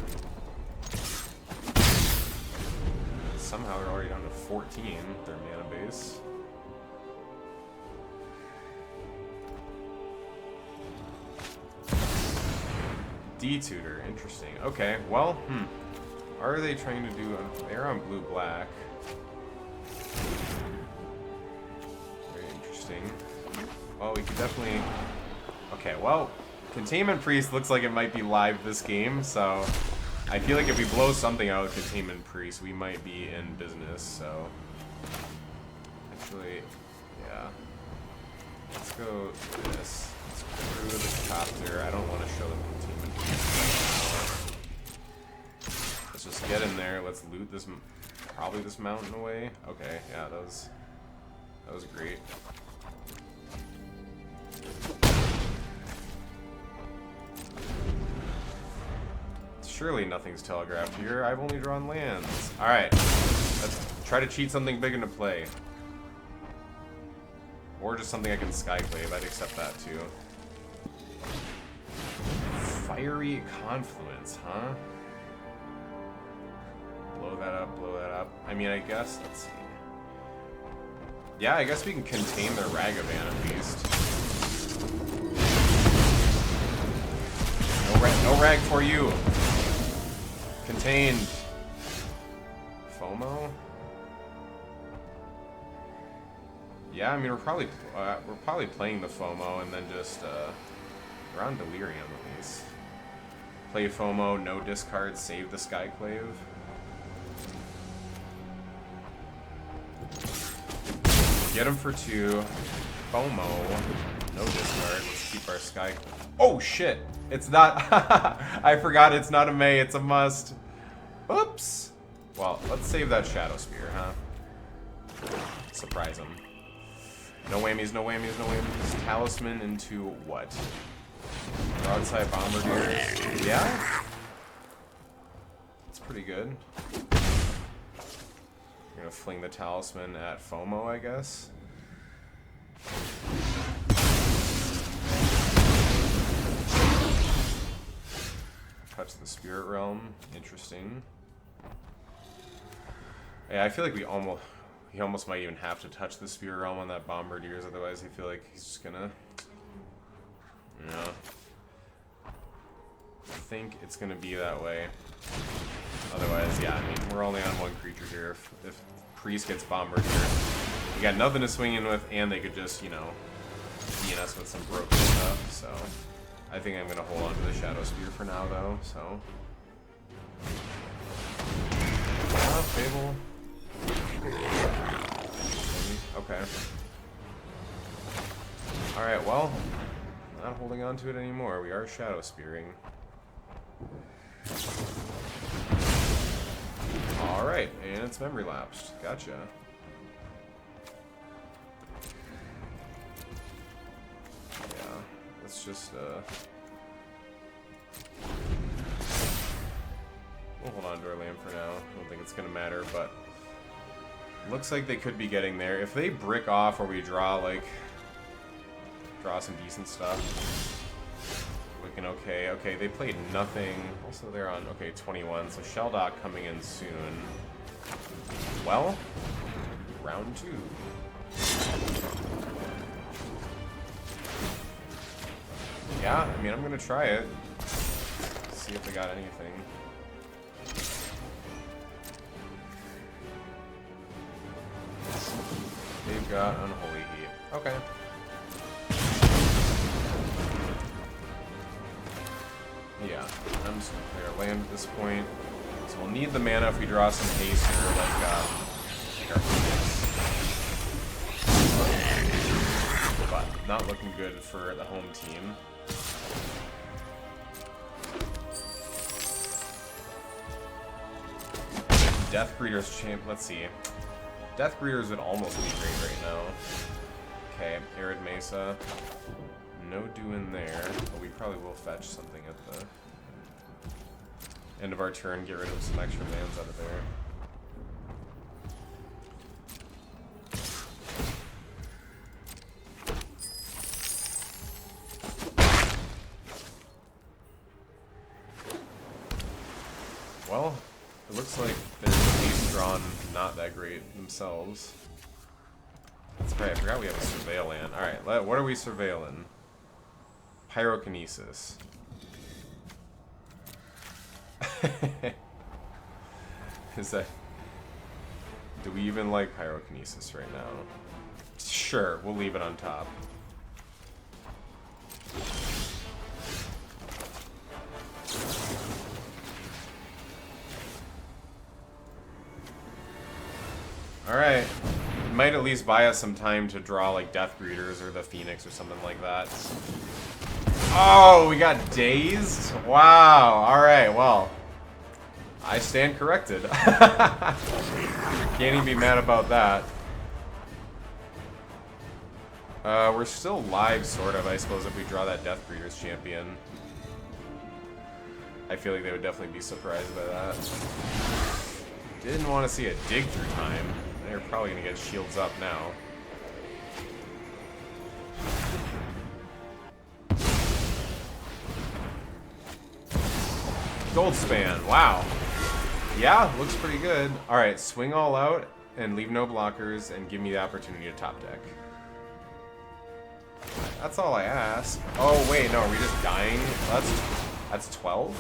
Somehow they're already down to 14, their mana base. D-Tutor, interesting. Okay, well, What are they trying to do? They're on blue-black. Very interesting. Well, we could definitely... Okay, well, Containment Priest looks like it might be live this game, so... I feel like if we blow something out with Containment Priest, we might be in business, so... Actually, yeah. Let's go do this. Let's screw the Copter. I don't want to show them Containment Priest. Let's just get in there. Let's loot this, probably this mountain away. Okay, yeah, that was great. Surely nothing's telegraphed here. I've only drawn lands. Alright. Let's try to cheat something big into play. Or just something I can Skyclave. I'd accept that too. Fiery Confluence, huh? Blow that up, blow that up. I mean, I guess, let's see. Yeah, I guess we can contain their Ragavan at least. No rag for you. Contained. FOMO? Yeah, I mean, we're probably playing the FOMO and then just we're on Delirium at least. Play FOMO, no discard, save the Skyclave. Get him for 2. FOMO, no discard. Let's keep our Sky. Oh shit! It's not. I forgot it's not a May. It's a must. Oops. Well, let's save that Shadow Spear, huh? Surprise him. No whammies, no whammies, no whammies. Talisman into what? Broadside Bombardiers. Yeah? It's pretty good. We're gonna fling the Talisman at FOMO, I guess. Touch the Spirit Realm. Interesting. Yeah, I feel like he almost might even have to touch the Spirit Realm on that Bombardiers, otherwise I feel like he's just gonna... You know... I think it's gonna be that way. Otherwise, yeah, I mean, we're only on one creature here. If Priest gets Bombardier, we got nothing to swing in with, and they could just, you know, beat us with some broken stuff, so... I think I'm gonna hold on to the Shadow Spear for now, though, so... Fable. Okay. Alright, well, not holding on to it anymore. We are Shadow Spearing. Alright, and it's memory lapsed. Gotcha. Yeah, let's just, we'll hold on to our land for now. I don't think it's gonna matter, but looks like they could be getting there. If they brick off or we draw some decent stuff, looking okay. Okay, they played nothing. Also, they're on, okay, 21, so Shelldock coming in soon. Well, round 2. Yeah, I mean, I'm gonna try it. See if they got anything. They've got Unholy Heat. Okay. Yeah, I'm just gonna play our land at this point. So we'll need the mana if we draw some haste or like our Phoenix. But not looking good for the home team. Death Breeder's champ. Let's see. Death Breeders would almost be great right now. Okay, Arid Mesa. No doing there, but we probably will fetch something at the end of our turn, get rid of some extra lands out of there. Well, it looks like they're at least drawn not that great themselves. That's right, I forgot we have a surveil land. Alright, what are we surveilling? Pyrokinesis. Is that... Do we even like Pyrokinesis right now? Sure, we'll leave it on top. Alright. It might at least buy us some time to draw like Death Breeders or the Phoenix or something like that. Oh, we got dazed? Wow. Alright, well. I stand corrected. Can't even be mad about that. We're still live, sort of, I suppose, if we draw that Death Breeders champion. I feel like they would definitely be surprised by that. Didn't want to see a dig through time. They're probably going to get shields up now. Gold span, wow. Yeah, looks pretty good. Alright, swing all out and leave no blockers and give me the opportunity to top deck. That's all I ask. Oh wait, no, are we just dying? That's 12?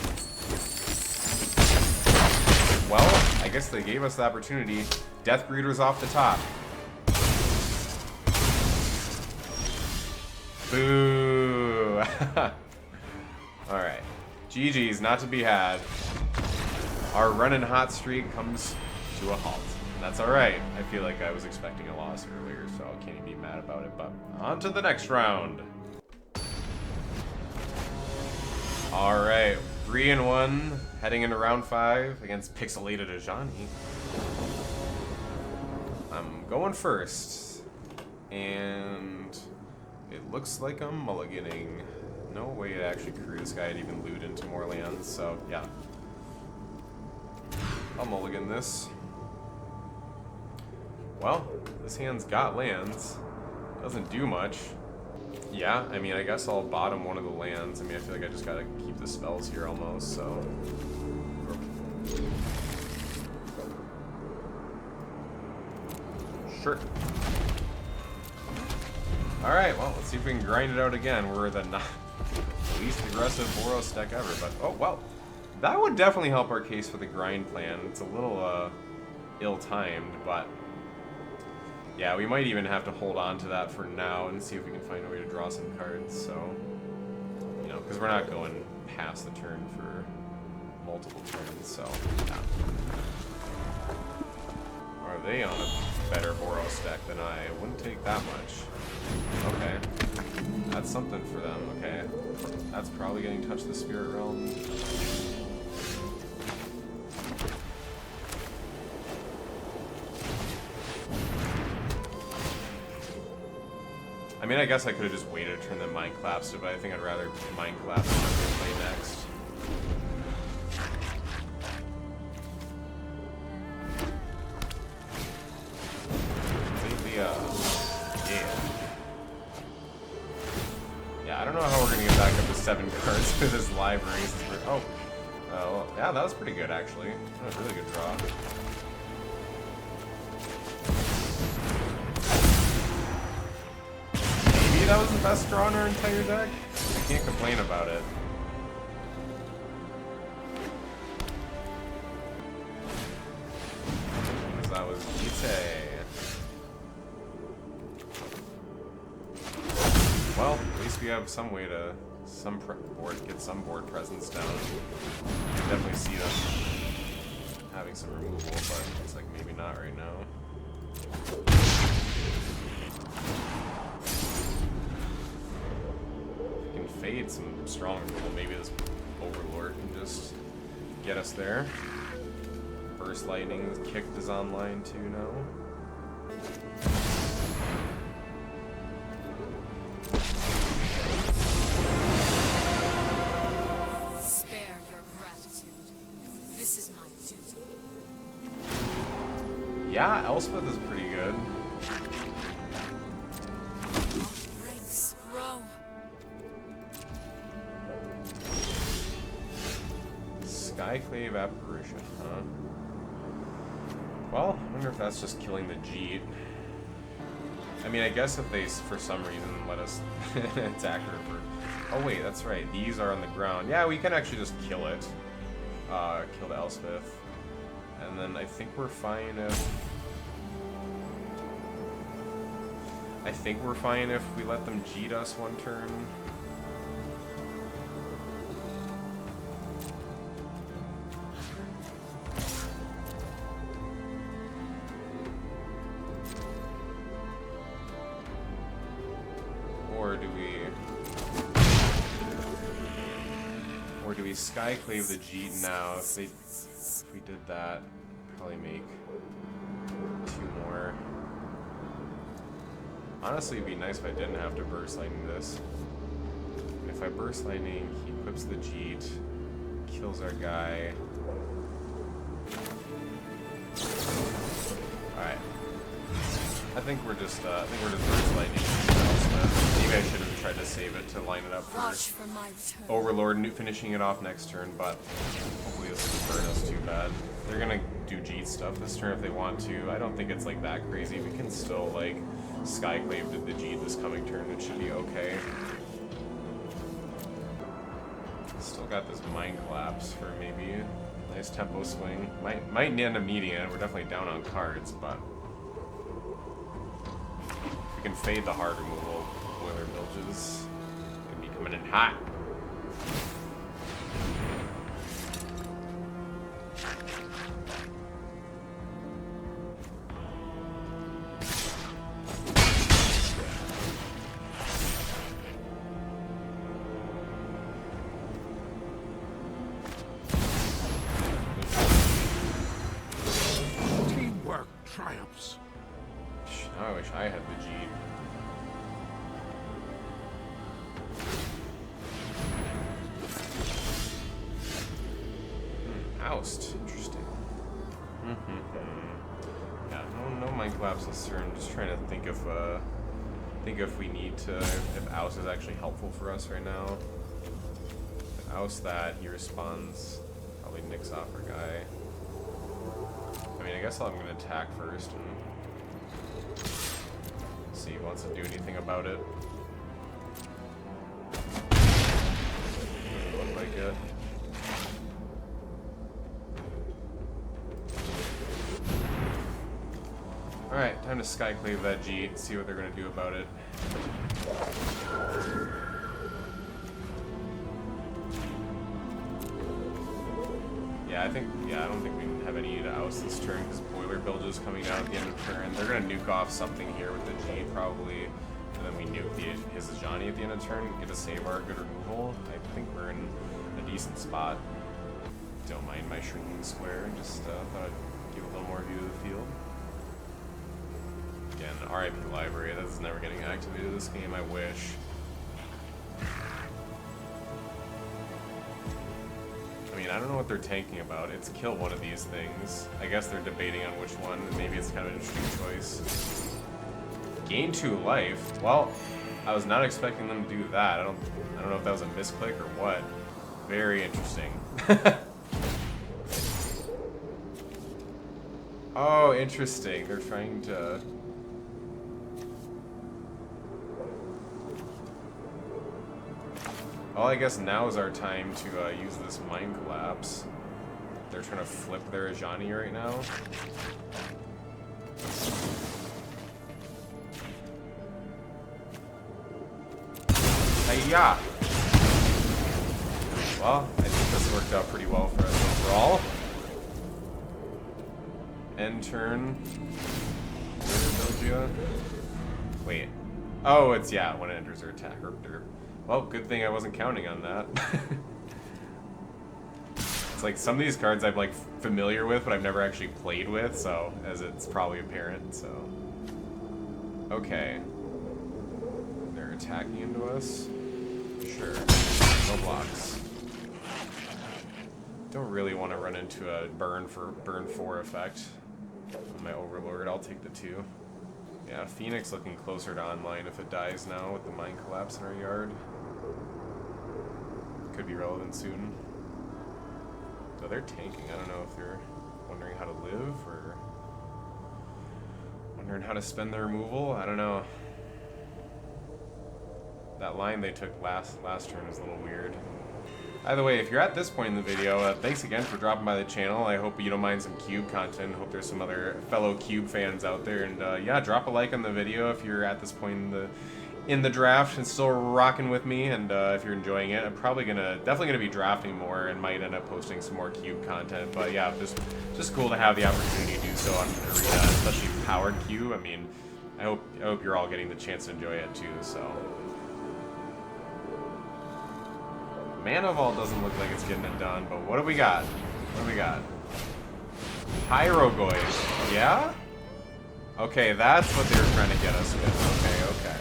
Well, I guess they gave us the opportunity. Death Breeders off the top. Boo! Alright. GG's, not to be had. Our running hot streak comes to a halt. That's alright. I feel like I was expecting a loss earlier, so I can't even be mad about it, but on to the next round. Alright, 3-1, heading into round 5 against Pixelated Ajani. I'm going first, and it looks like I'm mulliganing. No way to actually crew this guy and even loot into more lands, so yeah. I'll mulligan this. Well, this hand's got lands. Doesn't do much. Yeah, I mean, I guess I'll bottom one of the lands. I mean, I feel like I just gotta keep the spells here almost, so... Sure. Alright, well, let's see if we can grind it out again. We're the least aggressive Boros deck ever, but... Oh, well. That would definitely help our case for the grind plan. It's a little, ill-timed, but... Yeah, we might even have to hold on to that for now and see if we can find a way to draw some cards, so... You know, because we're not going past the turn for multiple turns, so... Yeah. Are they on a better Boros deck than I? It wouldn't take that much. Okay. That's something for them, okay. That's probably getting Touch the Spirit Realm. I mean, I guess I could have just waited to turn them Mind Collapsed it, but I think I'd rather Mind Collapse and play next. Yeah, I don't know how we're gonna get back up to 7 cards with this live race. Oh, well, yeah, that was pretty good actually. That was a really good draw. Maybe that was the best draw in our entire deck. can't complain about it. Because that was Ite. Well, at least we have some way to get some board presence down. I can definitely see them having some removal, but it's like maybe not right now. If we can fade some strong removal, maybe this Overlord can just get us there. Burst Lightning kicked is online too now. Yeah, Elspeth is pretty good. Skyclave Apparition, huh? Well, I wonder if that's just killing the Jeet. I mean, I guess if they, for some reason, let us attack her for... Oh wait, that's right. These are on the ground. Yeah, we can actually just kill it. Kill the Elspeth. And then I think we're fine if... I think we're fine if we let them Jeet us one turn. Or do we Skyclave the Jeet now? If we did that, probably make 2 more. Honestly, it'd be nice if I didn't have to Burst Lightning this. If I Burst Lightning, he equips the Jeet, kills our guy. Alright. I think we're just Burst Lightning. Maybe I should have tried to save it to line it up for Overlord finishing it off next turn, but hopefully this doesn't burn us too bad. They're gonna do Jeet stuff this turn if they want to. I don't think it's like that crazy. We can still like Skyclave the Jeet this coming turn. It should be okay. Still got this Mind Collapse for maybe a nice tempo swing. Might end up needing it. We're definitely down on cards, but if we can fade the hard removal, Boiler Bilges can be coming in hot. Triumphs. I wish I had the Jeet. Oust. Interesting. Yeah, no Mind Collapse this turn. Just trying to think if we need to, if Oust is actually helpful for us right now. If Oust that, he responds, probably nicks off our guy. I mean, I guess I'm going to attack first and see if he wants to do anything about it. Doesn't look like it. Alright, time to Skyclave that Jeet and see what they're going to do about it. I don't think we have any to oust this turn because Boiler Bilges coming down at the end of the turn. They're going to nuke off something here with the Jeet probably, and then we nuke his Ajani at the end of the turn, get a save our good removal. I think we're in a decent spot. Don't mind my shrinking square, just thought I'd give a little more view of the field. Again, RIP Library, that's never getting activated this game, I wish. I mean, I don't know what they're tanking about. It's kill one of these things. I guess they're debating on which one. Maybe it's kind of an interesting choice. Gain 2 life. Well, I was not expecting them to do that. I don't know if that was a misclick or what. Very interesting. Oh, interesting. They're trying to... Well, I guess now is our time to use this Mind Collapse. They're trying to flip their Ajani right now. Hiya! Well, I think this worked out pretty well for us overall. End turn. Wait. Oh, it's, yeah, when it enters their attack. Well, good thing I wasn't counting on that. It's like some of these cards I'm like familiar with, but I've never actually played with, so as it's probably apparent, so. Okay. They're attacking into us. Sure. No blocks. Don't really want to run into a burn 4 effect. On my Overlord, I'll take the 2. Yeah, Phoenix looking closer to online if it dies now with the Mind Collapse in our yard. Could be relevant soon. Though they're tanking. I don't know if they're wondering how to live or wondering how to spend their removal. I don't know. That line they took last turn is a little weird. Either way, if you're at this point in the video, thanks again for dropping by the channel. I hope you don't mind some Cube content. Hope there's some other fellow Cube fans out there. And yeah, drop a like on the video if you're at this point in the draft and still rocking with me. And if you're enjoying it, I'm definitely gonna be drafting more and might end up posting some more Cube content. But yeah, just cool to have the opportunity to do so on Arena, especially powered Cube. I mean, I hope you're all getting the chance to enjoy it too. So. Mana Vault doesn't look like it's getting it done, but what do we got? What do we got? Pyrogoys. Yeah? Okay, that's what they were trying to get us with. Okay.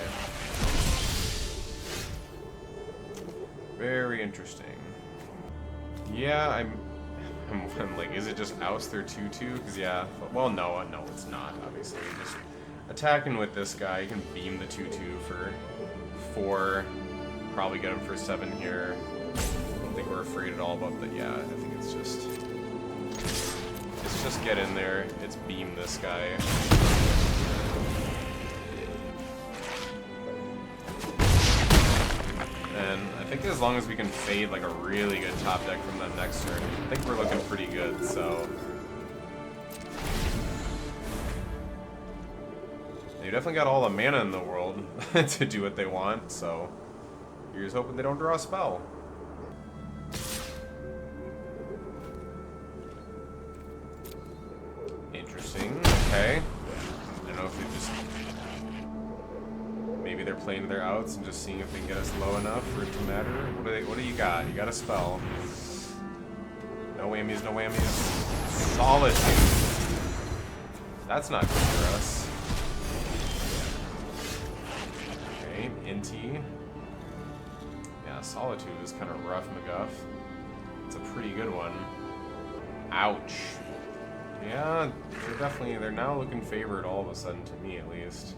Very interesting. Yeah, I'm like, is it just oust their 2/2? Because yeah, well, no, it's not, obviously. Just attacking with this guy, you can beam the 2/2 for 4. Probably get him for 7 here. I don't think we're afraid at all about that. Yeah, I think it's just get in there. It's beam this guy. And I think as long as we can fade like a really good top deck from them next turn, I think we're looking pretty good. So they definitely got all the mana in the world to do what they want. So you're just hoping they don't draw a spell. Interesting. Okay. I don't know if they just... Maybe they're playing their outs and just seeing if they can get us low enough for it to matter. What do you got? You got a spell. No whammies, no whammies. Solitude. That's not good for us. Okay, Inti. Yeah, Solitude is kind of rough, McGuff. It's a pretty good one. Ouch. Yeah, they're now looking favored all of a sudden, to me at least.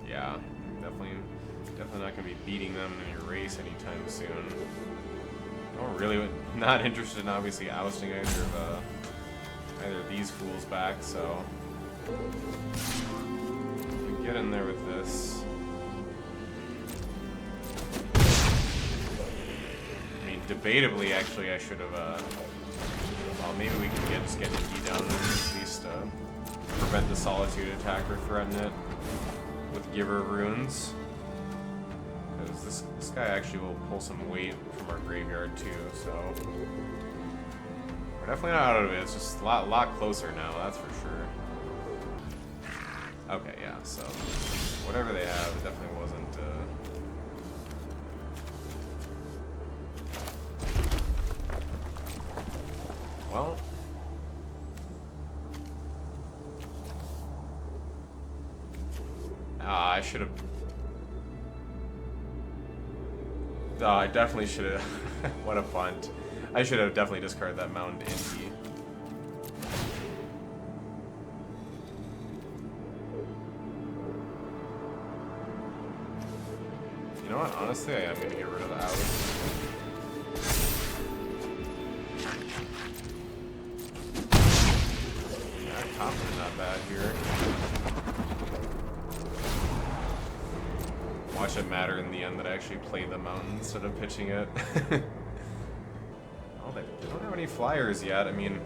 Yeah, definitely not gonna be beating them in your race anytime soon. Not interested in obviously ousting either of these fools back, so we get in there with this. I mean, debatably, actually, I should have. Well, maybe we can just get Nikki down there at least prevent the Solitude attack or threaten it with Giver of Runes. Because this guy actually will pull some weight from our graveyard too, so we're definitely not out of it. It's just a lot closer now, that's for sure. Okay, yeah, so whatever they have, it definitely wasn't well, I should have. I definitely should have. What a punt. I should have definitely discarded that Mountain Inti. You know what? Honestly, I am going to get rid of the Alice. Confident not bad here. much it mattered in the end that I actually played the mountain instead of pitching it. Oh, they don't have any flyers yet. I mean,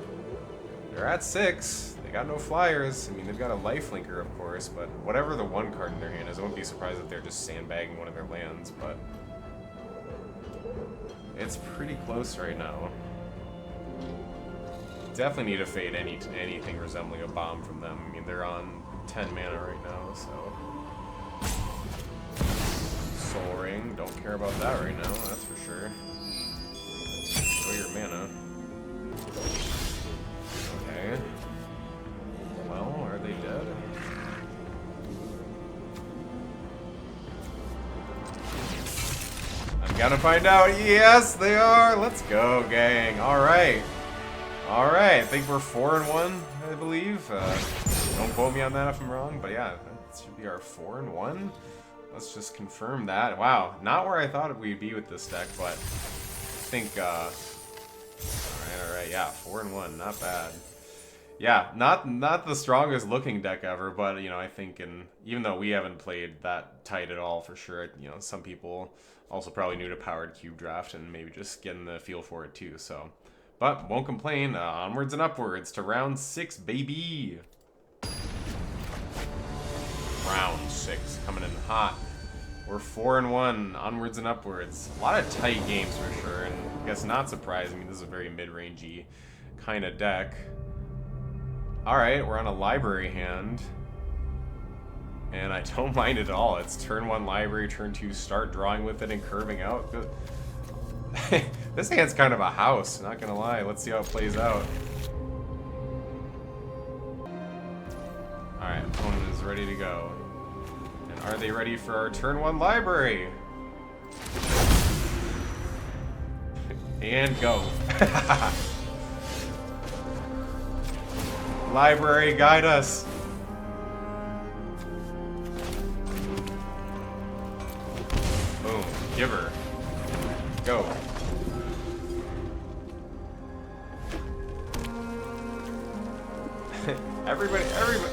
they're at 6. They got no flyers. I mean, they've got a lifelinker, of course, but whatever the one card in their hand is, I wouldn't be surprised if they're just sandbagging one of their lands, but it's pretty close right now. Definitely need to fade anything resembling a bomb from them. I mean, they're on 10 mana right now, so... Soul Ring, don't care about that right now, that's for sure. Enjoy your mana. Okay. Well, are they dead? I'm gonna find out. Yes, they are! Let's go, gang. Alright. Alright, I think we're 4-1, I believe. Don't quote me on that if I'm wrong, but yeah, that should be our 4-1. Let's just confirm that. Wow, not where I thought we'd be with this deck, but I think, alright, yeah, 4-1, not bad. Yeah, not the strongest looking deck ever, but, you know, I think even though we haven't played that tight at all for sure, you know, some people also probably new to Powered Cube Draft and maybe just getting the feel for it too, so. But won't complain. Onwards and upwards to round 6, baby. Round 6 coming in hot. We're 4-1. Onwards and upwards. A lot of tight games for sure, and I guess not surprising. I mean, this is a very mid-rangey kind of deck. All right, we're on a library hand, and I don't mind it at all. It's turn 1 library, turn 2 start drawing with it and curving out. This hand's kind of a house, not gonna lie. Let's see how it plays out. Alright, opponent is ready to go. And are they ready for our turn 1 library? And go. Library, guide us. Boom, give her. Go.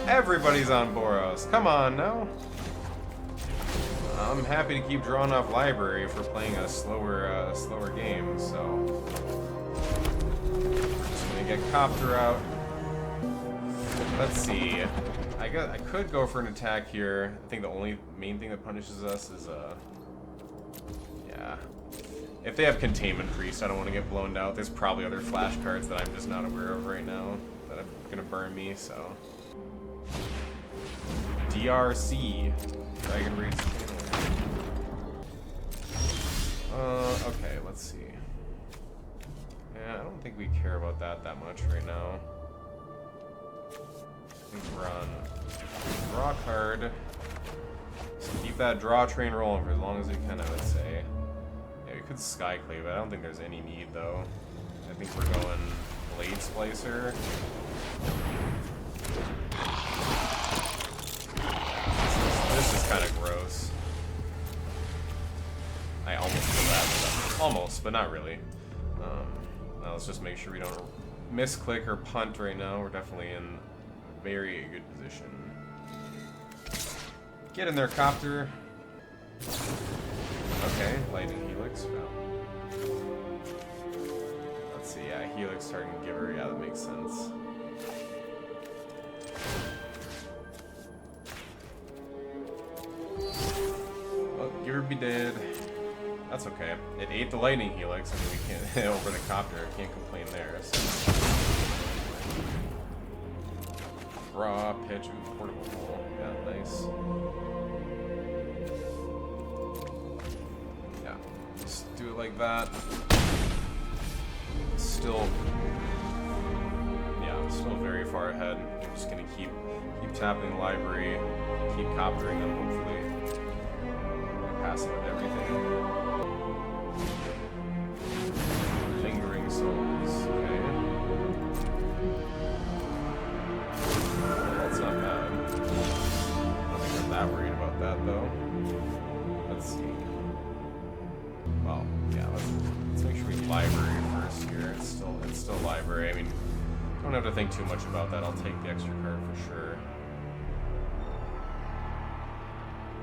Everybody's on Boros. Come on, now. I'm happy to keep drawing off library if we're playing a slower game. So just gonna get Copter out. Let's see. I could go for an attack here. I think the only main thing that punishes us is yeah. If they have Containment Priest, I don't want to get blown out. There's probably other flash cards that I'm just not aware of right now that are gonna burn me, so. DRC. Dragon Rage. Okay, let's see. Yeah, I don't think we care about that much right now. I think we're on draw card. So keep that draw train rolling for as long as we can, I would say. Yeah, we could Skyclave, but I don't think there's any need, though. I think we're going Blade Splicer. This is kind of gross. I almost feel that, but almost, but not really. Now let's just make sure we don't misclick or punt right now. We're definitely in a very good position. Get in there, Copter. Okay, Lightning Helix. No. Let's see, yeah, Helix targeting Giver. Yeah, that makes sense. Well, Giver be dead. That's okay. It ate the Lightning Helix, and we can't over the Copter. Can't complain there. So. Raw pitch and portable hole. Yeah, nice. Yeah, just do it like that. Still, yeah, still very far ahead. I'm just gonna keep tapping the library, keep coptering them. Hopefully, passing with everything. Lingering souls. Okay. That's not bad. I don't think I'm that worried about that though. Let's see. Well, yeah, let's make sure we library first here. It's still library. I mean, don't have to think too much about that. I'll take the extra card for sure.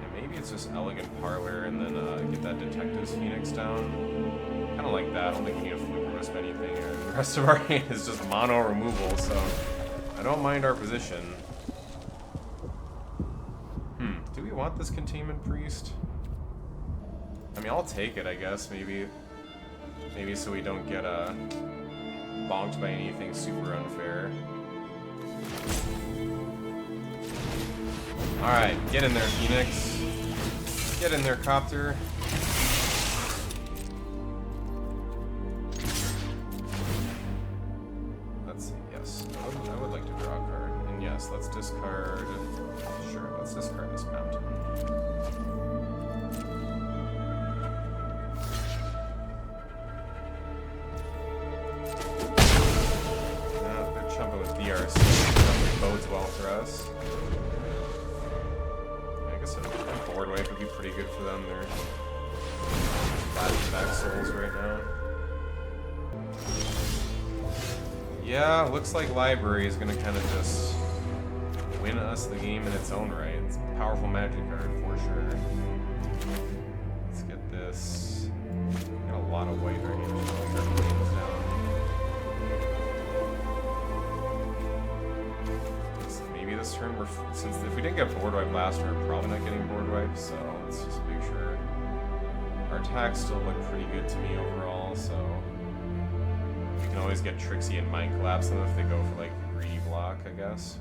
And Maybe it's just Elegant Parlor and then get that Detective's Phoenix down. Kind of like that. I don't think we need a Fluke Wisp anything. The rest of our hand is just mono removal, so I don't mind our position. Do we want this Containment Priest? I mean, I'll take it, I guess. Maybe so we don't get bonked by anything super unfair. Alright, get in there, Phoenix. Get in there, Copter. Let's see, yes. I would like to draw a card. And yes, let's discard... Sure, let's discard this mountain. They're chumping with DRC. That bodes well for us. I guess a board wipe would be pretty good for them. They're back souls right now. Yeah, looks like Library is gonna kind of just win us the game in its own right. It's a powerful magic card for sure. Let's get this. Got a lot of white right here. Maybe this turn since if we didn't get board wipe last turn, we're probably not getting board wipe. So let's just make sure our attacks still look pretty good to me overall. So we can always get Trixie and Mind Collapse them if they go for like greedy block, I guess.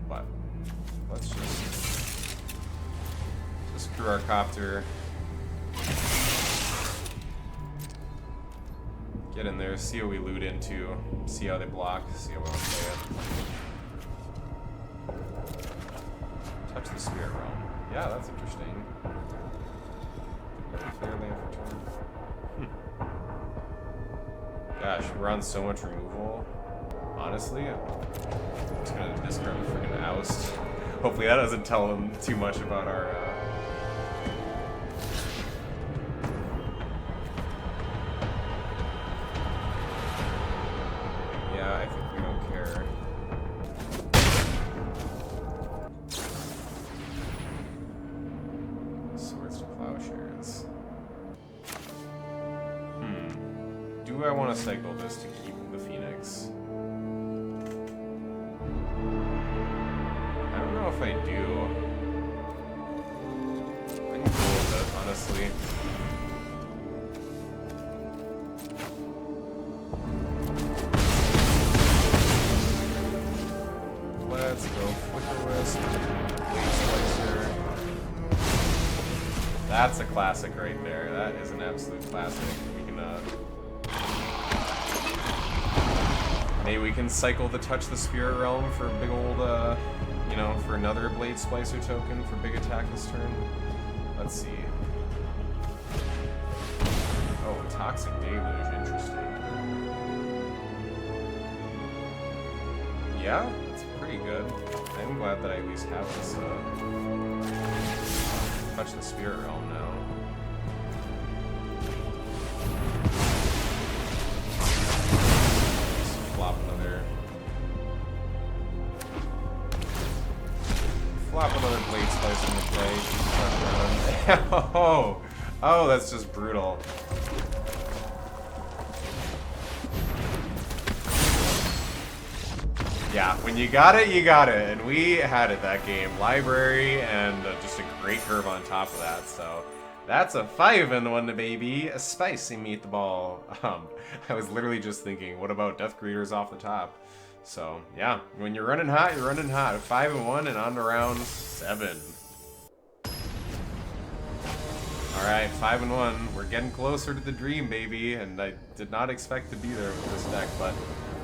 But let's just screw our Copter. Get in there, see what we loot into, see how they block, see how we want to play it. Touch the Spirit Realm. Yeah, that's interesting. Fair land for turn. Gosh, we're on so much removal. Honestly, I'm just gonna discard the freaking Oust. Hopefully that doesn't tell them too much about our yeah, I think we don't care. Swords to Plowshares. Do I want to cycle this to keep the Phoenix? I don't know if I do. I can deal with it, honestly. Let's go Flicker Wisp. Slicer. That's a classic right there. That is an absolute classic. We can maybe we can cycle the Touch the Spirit Realm for a big old, you know, for another Blade Splicer token for big attack this turn. Let's see. Oh, Toxic Deluge, interesting. Yeah, it's pretty good. I'm glad that I at least have this, Touch the Spirit Realm now. Flop another Blade Slicer into play. Oh, that's just brutal. Yeah, when you got it, you got it. And we had it that game. Library and just a great curve on top of that. So that's a 5-1, baby. A spicy meatball. I was literally just thinking, what about Death Greeters off the top? So yeah, when you're running hot, you're running hot. 5-1 and on to round 7. All right, 5-1. We're getting closer to the dream, baby. And I did not expect to be there with this deck, but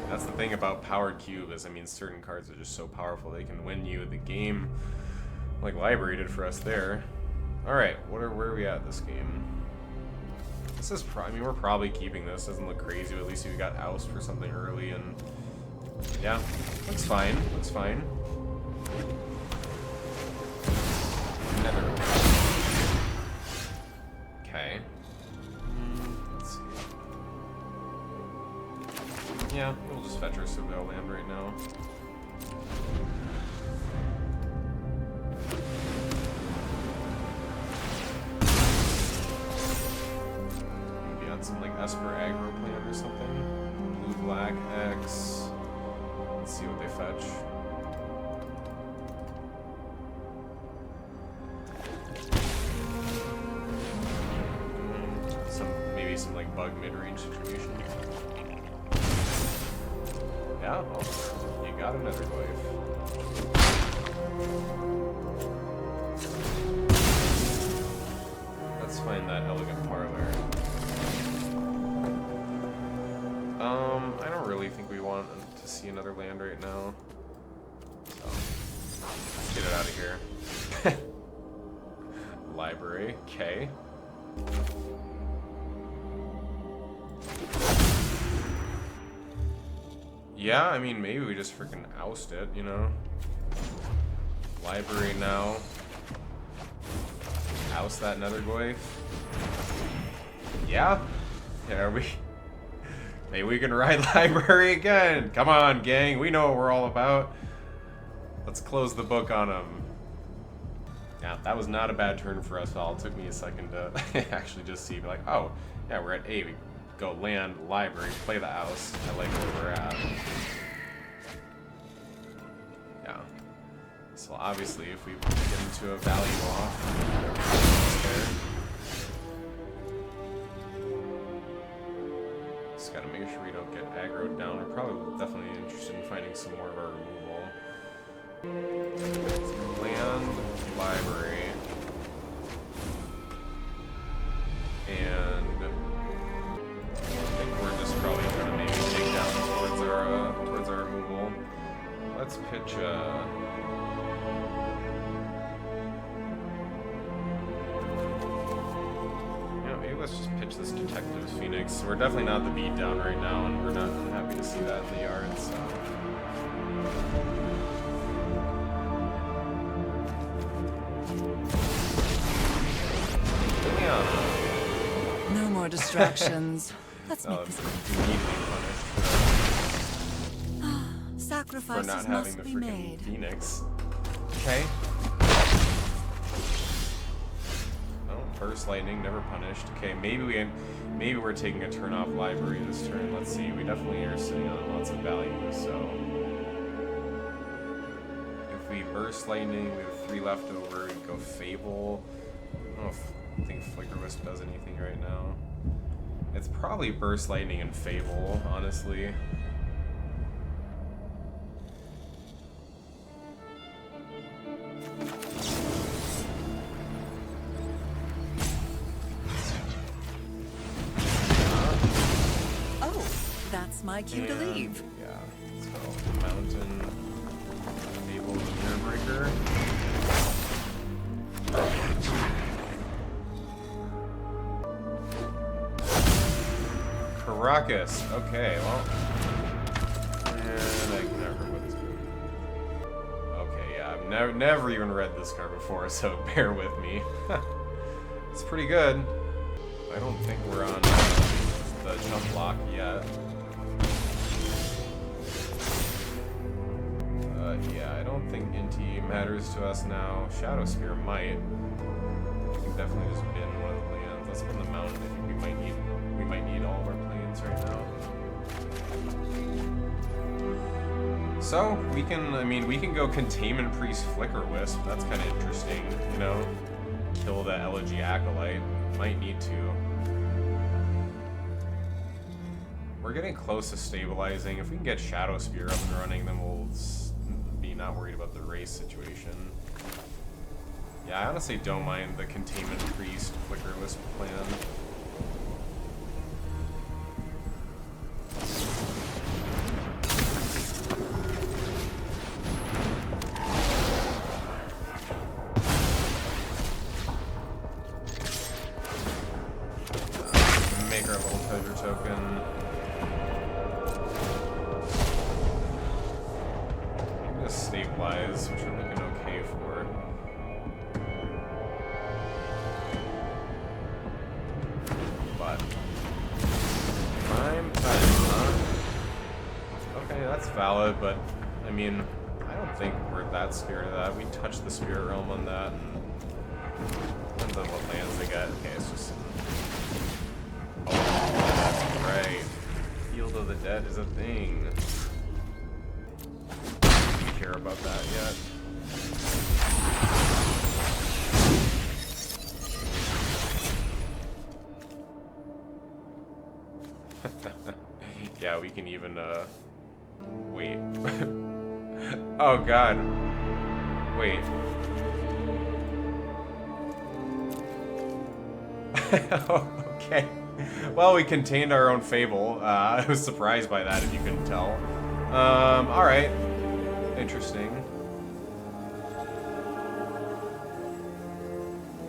that's the thing about Powered Cube is, I mean, certain cards are just so powerful they can win you the game, like Library did for us there. All right, where are we at this game? This is I mean, we're probably keeping this. Doesn't look crazy, but at least we got Oust for something early and. Yeah, looks fine. Looks fine. Never. Okay. Let's see. Yeah, we'll just fetch our Seville land right now. fetch. Maybe some like bug mid-range situation. Yeah, well, you got another glyph. Let's find that elegant parlor. I don't really think we want to see another land right now. So, let's get it out of here. Library, okay. Yeah, I mean, maybe we just freaking oust it, you know? Library now. Oust that nether glyph. Yeah? There we... Maybe we can ride library again. Come on, gang. We know what we're all about. Let's close the book on them. Yeah, that was not a bad turn for us all. It took me a second to actually just see, like, oh, yeah, we're at A. We go land, library, play the house. I like where we're at. Yeah. So obviously, if we get into a value off, there. Just gotta make sure we don't get aggroed down. We're probably definitely interested in finding some more of our removal. Land, library, and I think we're just probably gonna maybe dig down towards our removal. Let's pitch let's just pitch this Detective's Phoenix. We're definitely not the beat down right now, and we're not happy to see that in the yard, so. Yeah. No more distractions. Let's make this Immediately punished. Sacrifices for not having must the be freaking made. Phoenix. Okay. Burst lightning, never punished. Okay, maybe we're taking a turn off library this turn. Let's see. We definitely are sitting on lots of value, so if we burst lightning, we have 3 left over. We go Fable. I think Flicker Wisp does anything right now. It's probably burst lightning and Fable, honestly. My cue to leave. Yeah, let's go. Mountain, Fable, Mirror Caracas. Okay, well. And I can never remember this card. Okay, yeah, I've never even read this card before, so bear with me. It's pretty good. I don't think we're on the jump block yet. Yeah, I don't think NT matters to us now. Shadow Spear might. We can definitely just bin one of the lands. Let's bin the mountain. I think we might need all of our planes right now. So we can go Containment Priest Flicker Wisp. That's kind of interesting, you know. Kill the Elegy Acolyte. Might need to. We're getting close to stabilizing. If we can get Shadow Spear up and running, then we'll be not worried about the race situation. Yeah, I honestly don't mind the Containment Priest Flicker Wisp plan. Make our little treasure token. Stabilize, which we're looking okay for. But prime time, huh? Okay, that's valid, but I mean, I don't think we're that scared of that. We touched the Spirit Realm on that, and depends on what lands they get. Okay, it's just. Oh, that's right. Field of the Dead is a thing. about that yet. Yeah, we can even, wait. Oh, God. Wait. Okay. Well, we contained our own fable. I was surprised by that, if you couldn't tell. Alright. Interesting.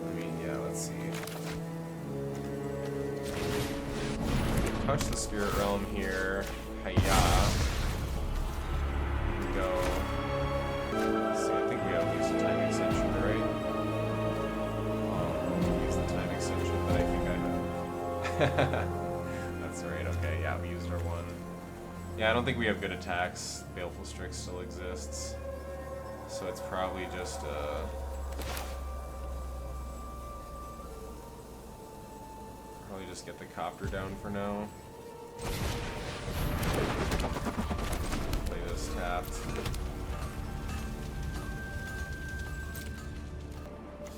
I mean, yeah, let's see. Touch the spirit realm here. Hiya. Go. Let's see, I think we have at least a time extension, right? Use the time extension that I think I have. That's right, okay, yeah, we used our one. Yeah, I don't think we have good attacks. Baleful Strix still exists. So it's probably just, probably just get the copter down for now. Play this tapped.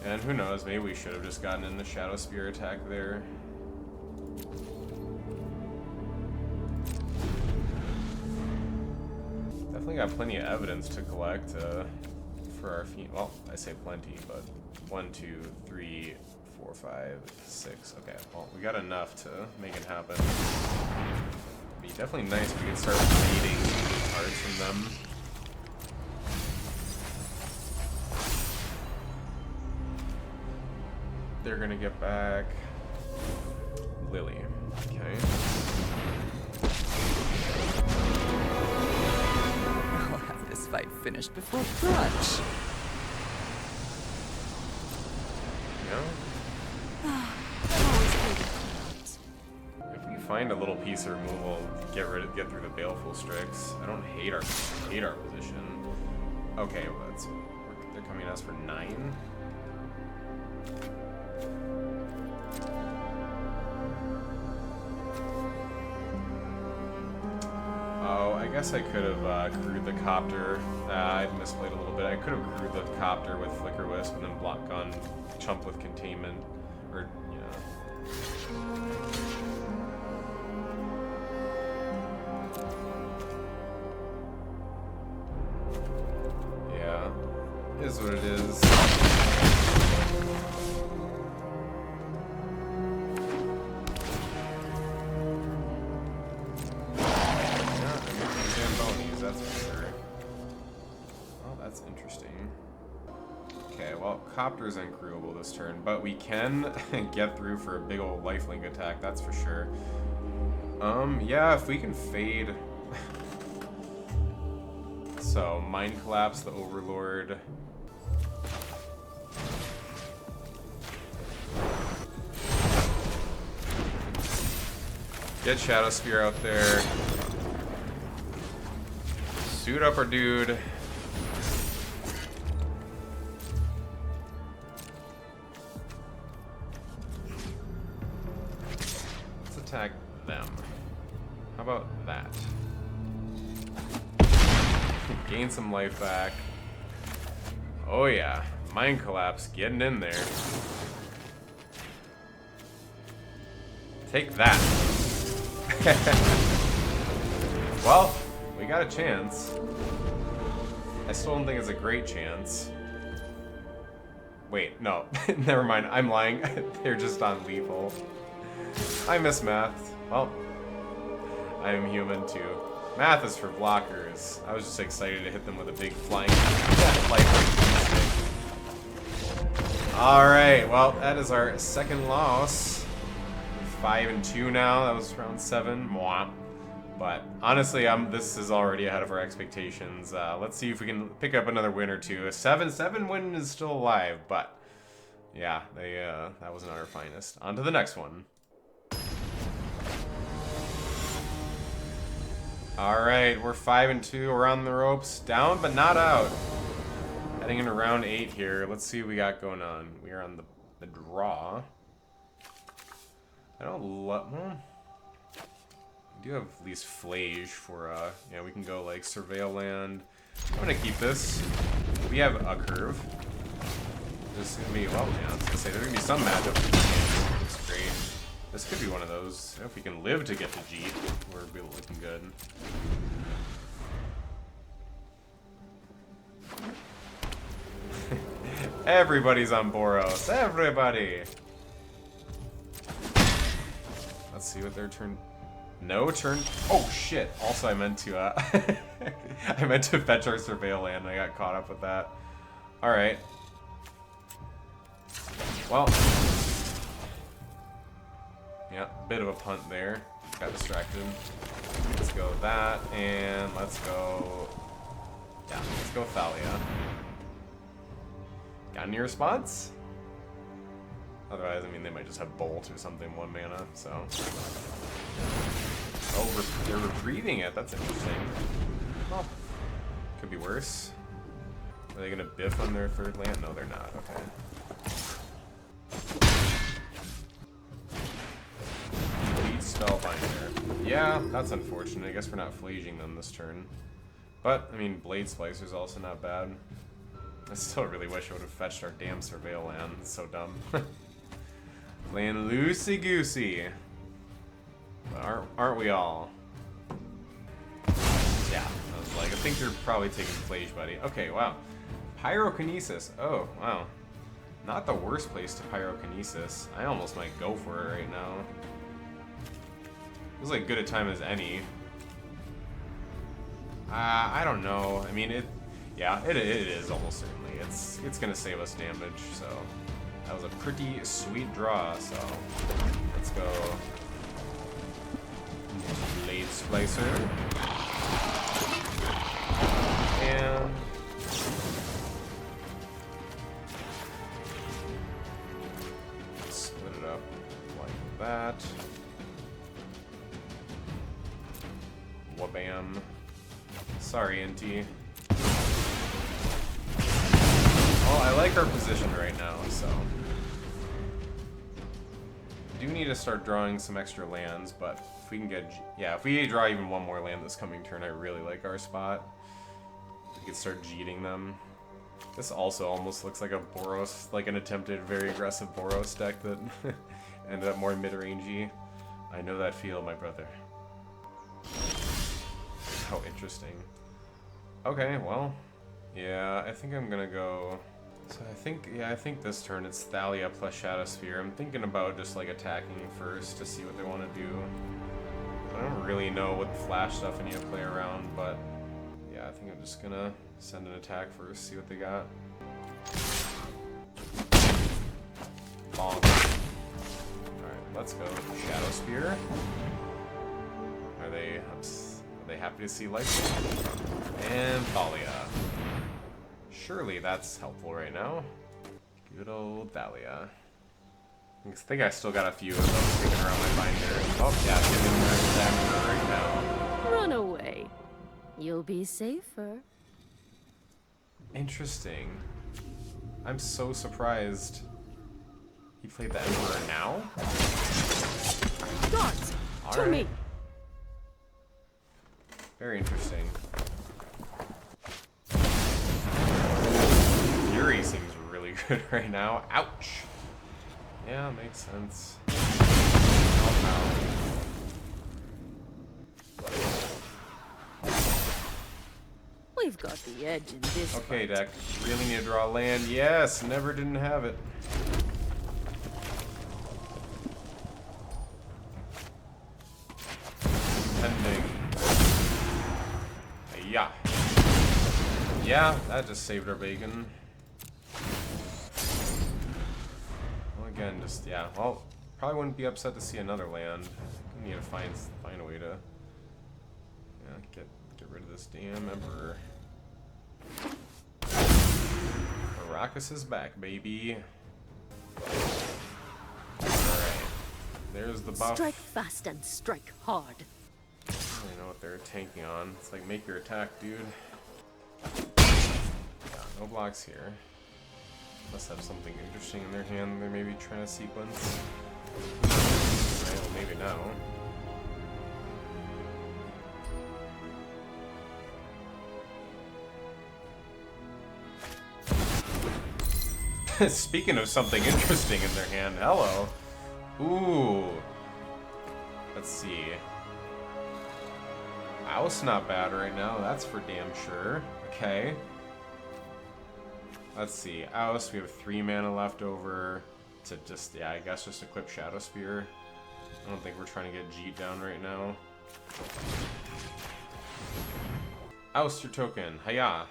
And who knows, maybe we should have just gotten in the Shadow Spear attack there. Definitely got plenty of evidence to collect for our feet. Well, I say plenty, but 1, 2, 3, 4, 5, 6. Okay, well, we got enough to make it happen. It'd be definitely nice if we could start raiding cards from them. They're gonna get back Lily. Okay. I'll have this fight finished before brunch. Yeah. I've always hated combat. If we find a little piece of removal, get through the Baleful Strix. I don't hate our position. Okay, well, they're coming at us for 9. Oh, I guess I could have crewed the copter. I misplayed a little bit. I could have crewed the copter with Flicker Wisp and then block gun, chump with containment, or yeah, is what it is. That's for sure. Oh, that's interesting. Okay, well, Copter's uncrewable this turn, but we can get through for a big old lifelink attack, that's for sure. Yeah, if we can fade. So, Mind Collapse, the Overlord. Get Shadow Spear out there. Suit up our dude. Let's attack them. How about that? Gain some life back. Oh yeah, Mind Collapse getting in there. Take that. Well, we got a chance. I still don't think it's a great chance. Wait, no. Never mind. I'm lying. They're just on lethal. I miss math. Well, I am human too. Math is for blockers. I was just excited to hit them with a big flying life. Alright, well, that is our second loss. 5-2 now. That was round 7. Mwah. But honestly, this is already ahead of our expectations. Let's see if we can pick up another win or two. A 7-7 win is still alive, but yeah, that wasn't our finest. On to the next one. All right, we're 5-2. We're on the ropes, down but not out. Heading into round 8 here. Let's see what we got going on. We are on the draw. I don't love. We do have at least Flage for, yeah, we can go like Surveil Land. I'm gonna keep this. We have a curve. This is gonna be, well, yeah, I was gonna say, there's gonna be some matchup. Looks great. This could be one of those. If we can live to get to G, we're looking good. Everybody's on Boros. Everybody! Let's see what their turn... No turn... Oh, shit! Also, I meant to, I meant to fetch our Surveil land. I got caught up with that. Alright. Well... Yeah, bit of a punt there. Got distracted. Let's go with that, and let's go... Yeah, let's go Thalia. Got any response? Otherwise, I mean, they might just have Bolt or something, 1 mana, so... Oh, they're retrieving it. That's interesting. Well, could be worse. Are they gonna biff on their 3rd land? No, they're not. Okay. Spellbinder. Yeah, that's unfortunate. I guess we're not flaging them this turn. But, I mean, Blade Splicer's also not bad. I still really wish I would have fetched our damn Surveil land. It's so dumb. Playing loosey-goosey. Aren't we all? Yeah, I was like, I think they're probably taking Flage Buddy. Okay, wow. Pyrokinesis. Oh, wow. Not the worst place to Pyrokinesis. I almost might go for it right now. Feels like good a time as any. I don't know. I mean, yeah, it is almost certainly. It's gonna save us damage, so that was a pretty sweet draw. So let's go Blade Splicer and split it up like that. Wabam. Sorry, NT. Well, I like our position right now, so... We do need to start drawing some extra lands, but if we can get... Yeah, if we draw even 1 more land this coming turn, I really like our spot. We could start G-ing them. This also almost looks like a Boros, like an attempted very aggressive Boros deck that ended up more mid-rangey. I know that feel, my brother. How interesting. Okay, well, yeah, I think I'm gonna go. So I think this turn it's Thalia plus Shadowsphere. I'm thinking about just like attacking first to see what they want to do. I don't really know what flash stuff I need to play around, but yeah, I think I'm just gonna send an attack first, see what they got. Bonk. Alright, let's go. Shadowspear. Are they happy to see life? And Thalia. Surely that's helpful right now. Good old Thalia. I think I still got a few of those sticking around my binder. Oh yeah, give him right now. Run away. You'll be safer. Interesting. I'm so surprised. He played the Emperor now? Gods, to Alright. me. Very interesting. Fury seems really good right now. Ouch! Yeah, makes sense. Oh, We've got the edge in this. okay, deck. Really need to draw land. Yes! Never didn't have it. Pending. Yeah. Yeah, that just saved our bacon. Well, again, just, yeah. Well, probably wouldn't be upset to see another land. We need to find a way to, yeah, get rid of this damn Emperor. Arrakis is back, baby. Alright. There's the buff. Strike fast and strike hard. I don't really know what they're tanking on. It's like, make your attack, dude. Yeah, no blocks here. Must have something interesting in their hand they're maybe trying to sequence. Right, well, maybe now. Speaking of something interesting in their hand, hello. Ooh. Let's see. Oust not bad right now, that's for damn sure. Okay. Let's see. Oust, we have 3 mana left over to just, yeah, I guess just equip Shadow Spear. I don't think we're trying to get Jeet down right now. Oust your token. Hiya.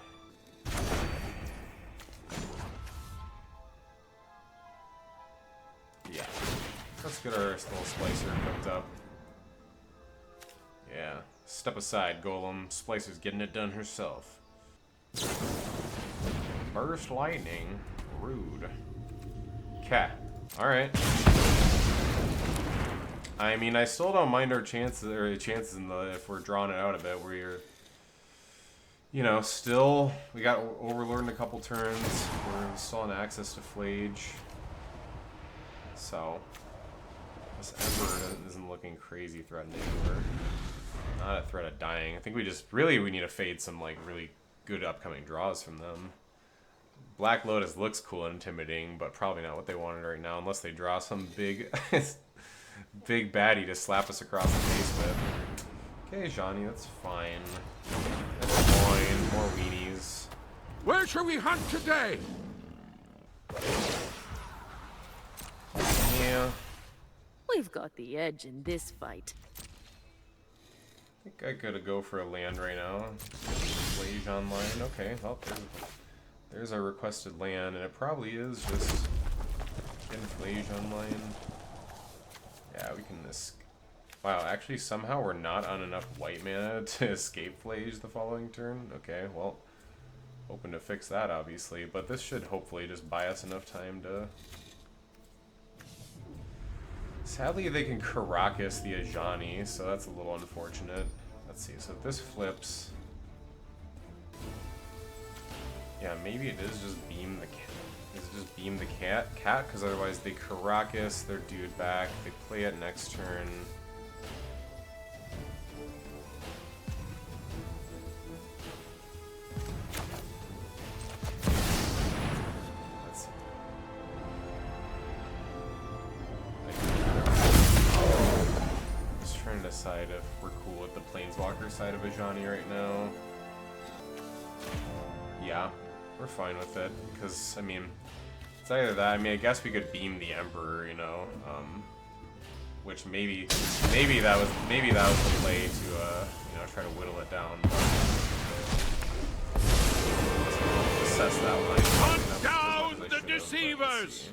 Yeah. Let's get our Skull Splicer cooked up. Yeah. Step aside, Golem. Splicer's getting it done herself. Burst lightning. Rude. Okay. Alright. I mean, I still don't mind our chances in the if we're drawing it out a bit where you're, you know, still we got Overlord in a couple turns. We're still on access to Flage. So this Ember isn't looking crazy threatening. We're not a threat of dying. I think we just we need to fade some like really good upcoming draws from them. Black Lotus looks cool and intimidating, but probably not what they wanted right now unless they draw some big big baddie to slap us across the face with. Okay, Johnny, that's fine. That's fine. More weenies. Where shall we hunt today? Yeah. We've got the edge in this fight. I think I could go for a land right now. Flage online. Okay, well, there's our requested land, and it probably is just getting Flage online. Yeah, we can wow, actually somehow we're not on enough white mana to escape Flage the following turn. Okay, well, hoping to fix that obviously, but this should hopefully just buy us enough time to... Sadly they can Karakas the Ajani, so that's a little unfortunate. Let's see, so if this flips... Yeah, maybe it is just beam the cat. Is it just beam the cat? Because otherwise they Karakas their dude back, they play it next turn. Let's see. Just trying to decide if we're cool with the Planeswalker side of Ajani right now. Yeah. We're fine with it, because, I mean, it's either that, I mean, I guess we could beam the Emperor, you know, which maybe that was the play to, you know, try to whittle it down, but assess that line. Hunt down the deceivers!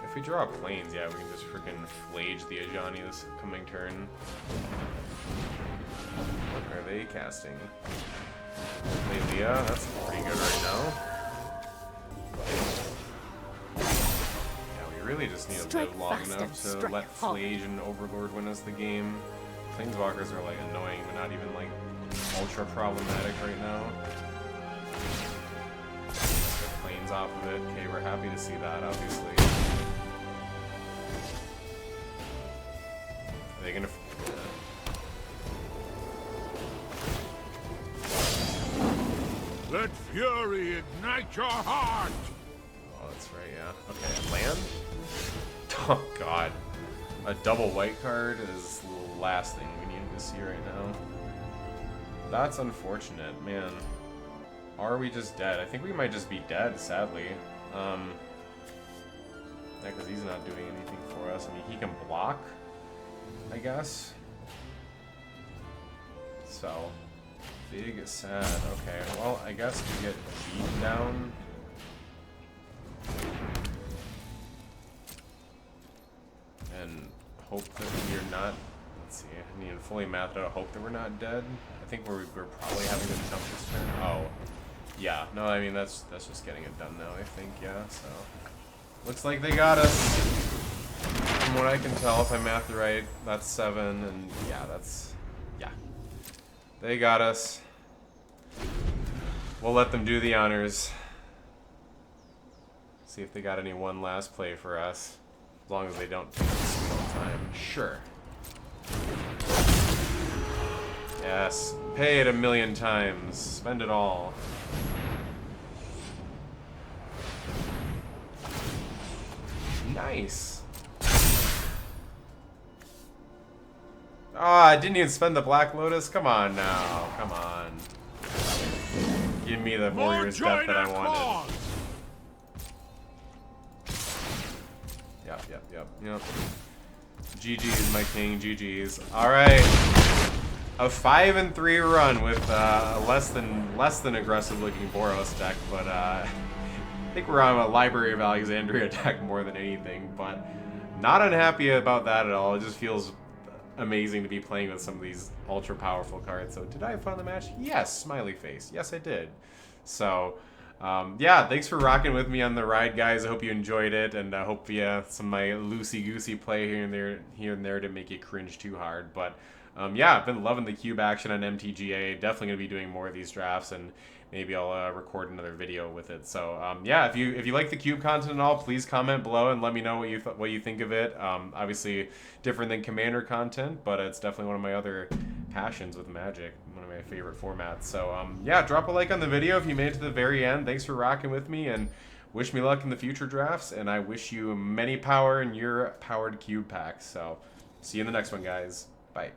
If we draw planes, yeah, we can just freaking Flage the Ajani this coming turn. What are they casting? Lelia, that's pretty good right now. Yeah, we really just need to live long enough to let Flage and Overlord win us the game. Planeswalkers are like annoying, but not even like ultra problematic right now. Get planes off of it. Okay, we're happy to see that, obviously. Are they gonna? Let fury ignite your heart! Oh, that's right, yeah. Okay, land? Oh, God. A double white card is the last thing we need to see right now. That's unfortunate, man. Are we just dead? I think we might just be dead, sadly. Yeah, because he's not doing anything for us. I mean, he can block, I guess. So, big sad. Okay, well, I guess we get beat down. And hope that we are not, let's see, I mean, fully mathed out, hope that we're not dead. I think we're probably having to jump this turn. Oh, yeah, no, I mean, that's just getting it done now, I think, yeah, so. Looks like they got us. From what I can tell, if I mathed right, that's 7, and yeah, yeah. They got us. We'll let them do the honors. See if they got any one last play for us. As long as they don't take this all the time. Sure. Yes. Pay it 1,000,000 times. Spend it all. Nice. Oh, I didn't even spend the Black Lotus. Come on now. Come on. Give me the Warrior's Death that I wanted. Yep. GG's, my king. GG's. All right. A 5-3 run with a less than aggressive looking Boros deck, but I think we're on a Library of Alexandria deck more than anything. But not unhappy about that at all. It just feels amazing to be playing with some of these ultra powerful cards. So did I have fun in the match? Yes, smiley face. Yes, I did. So yeah, thanks for rocking with me on the ride, guys. I hope you enjoyed it, and I hope some of my loosey-goosey play here and there didn't make you cringe too hard. But yeah, I've been loving the cube action on MTGA. Definitely gonna be doing more of these drafts, and maybe I'll record another video with it. So yeah, if you like the cube content at all, please comment below and let me know what you think of it. Obviously different than Commander content, but it's definitely one of my other passions with Magic, one of my favorite formats. So yeah, drop a like on the video if you made it to the very end. Thanks for rocking with me, and wish me luck in the future drafts, and I wish you many power in your powered cube packs. So see you in the next one, guys. Bye.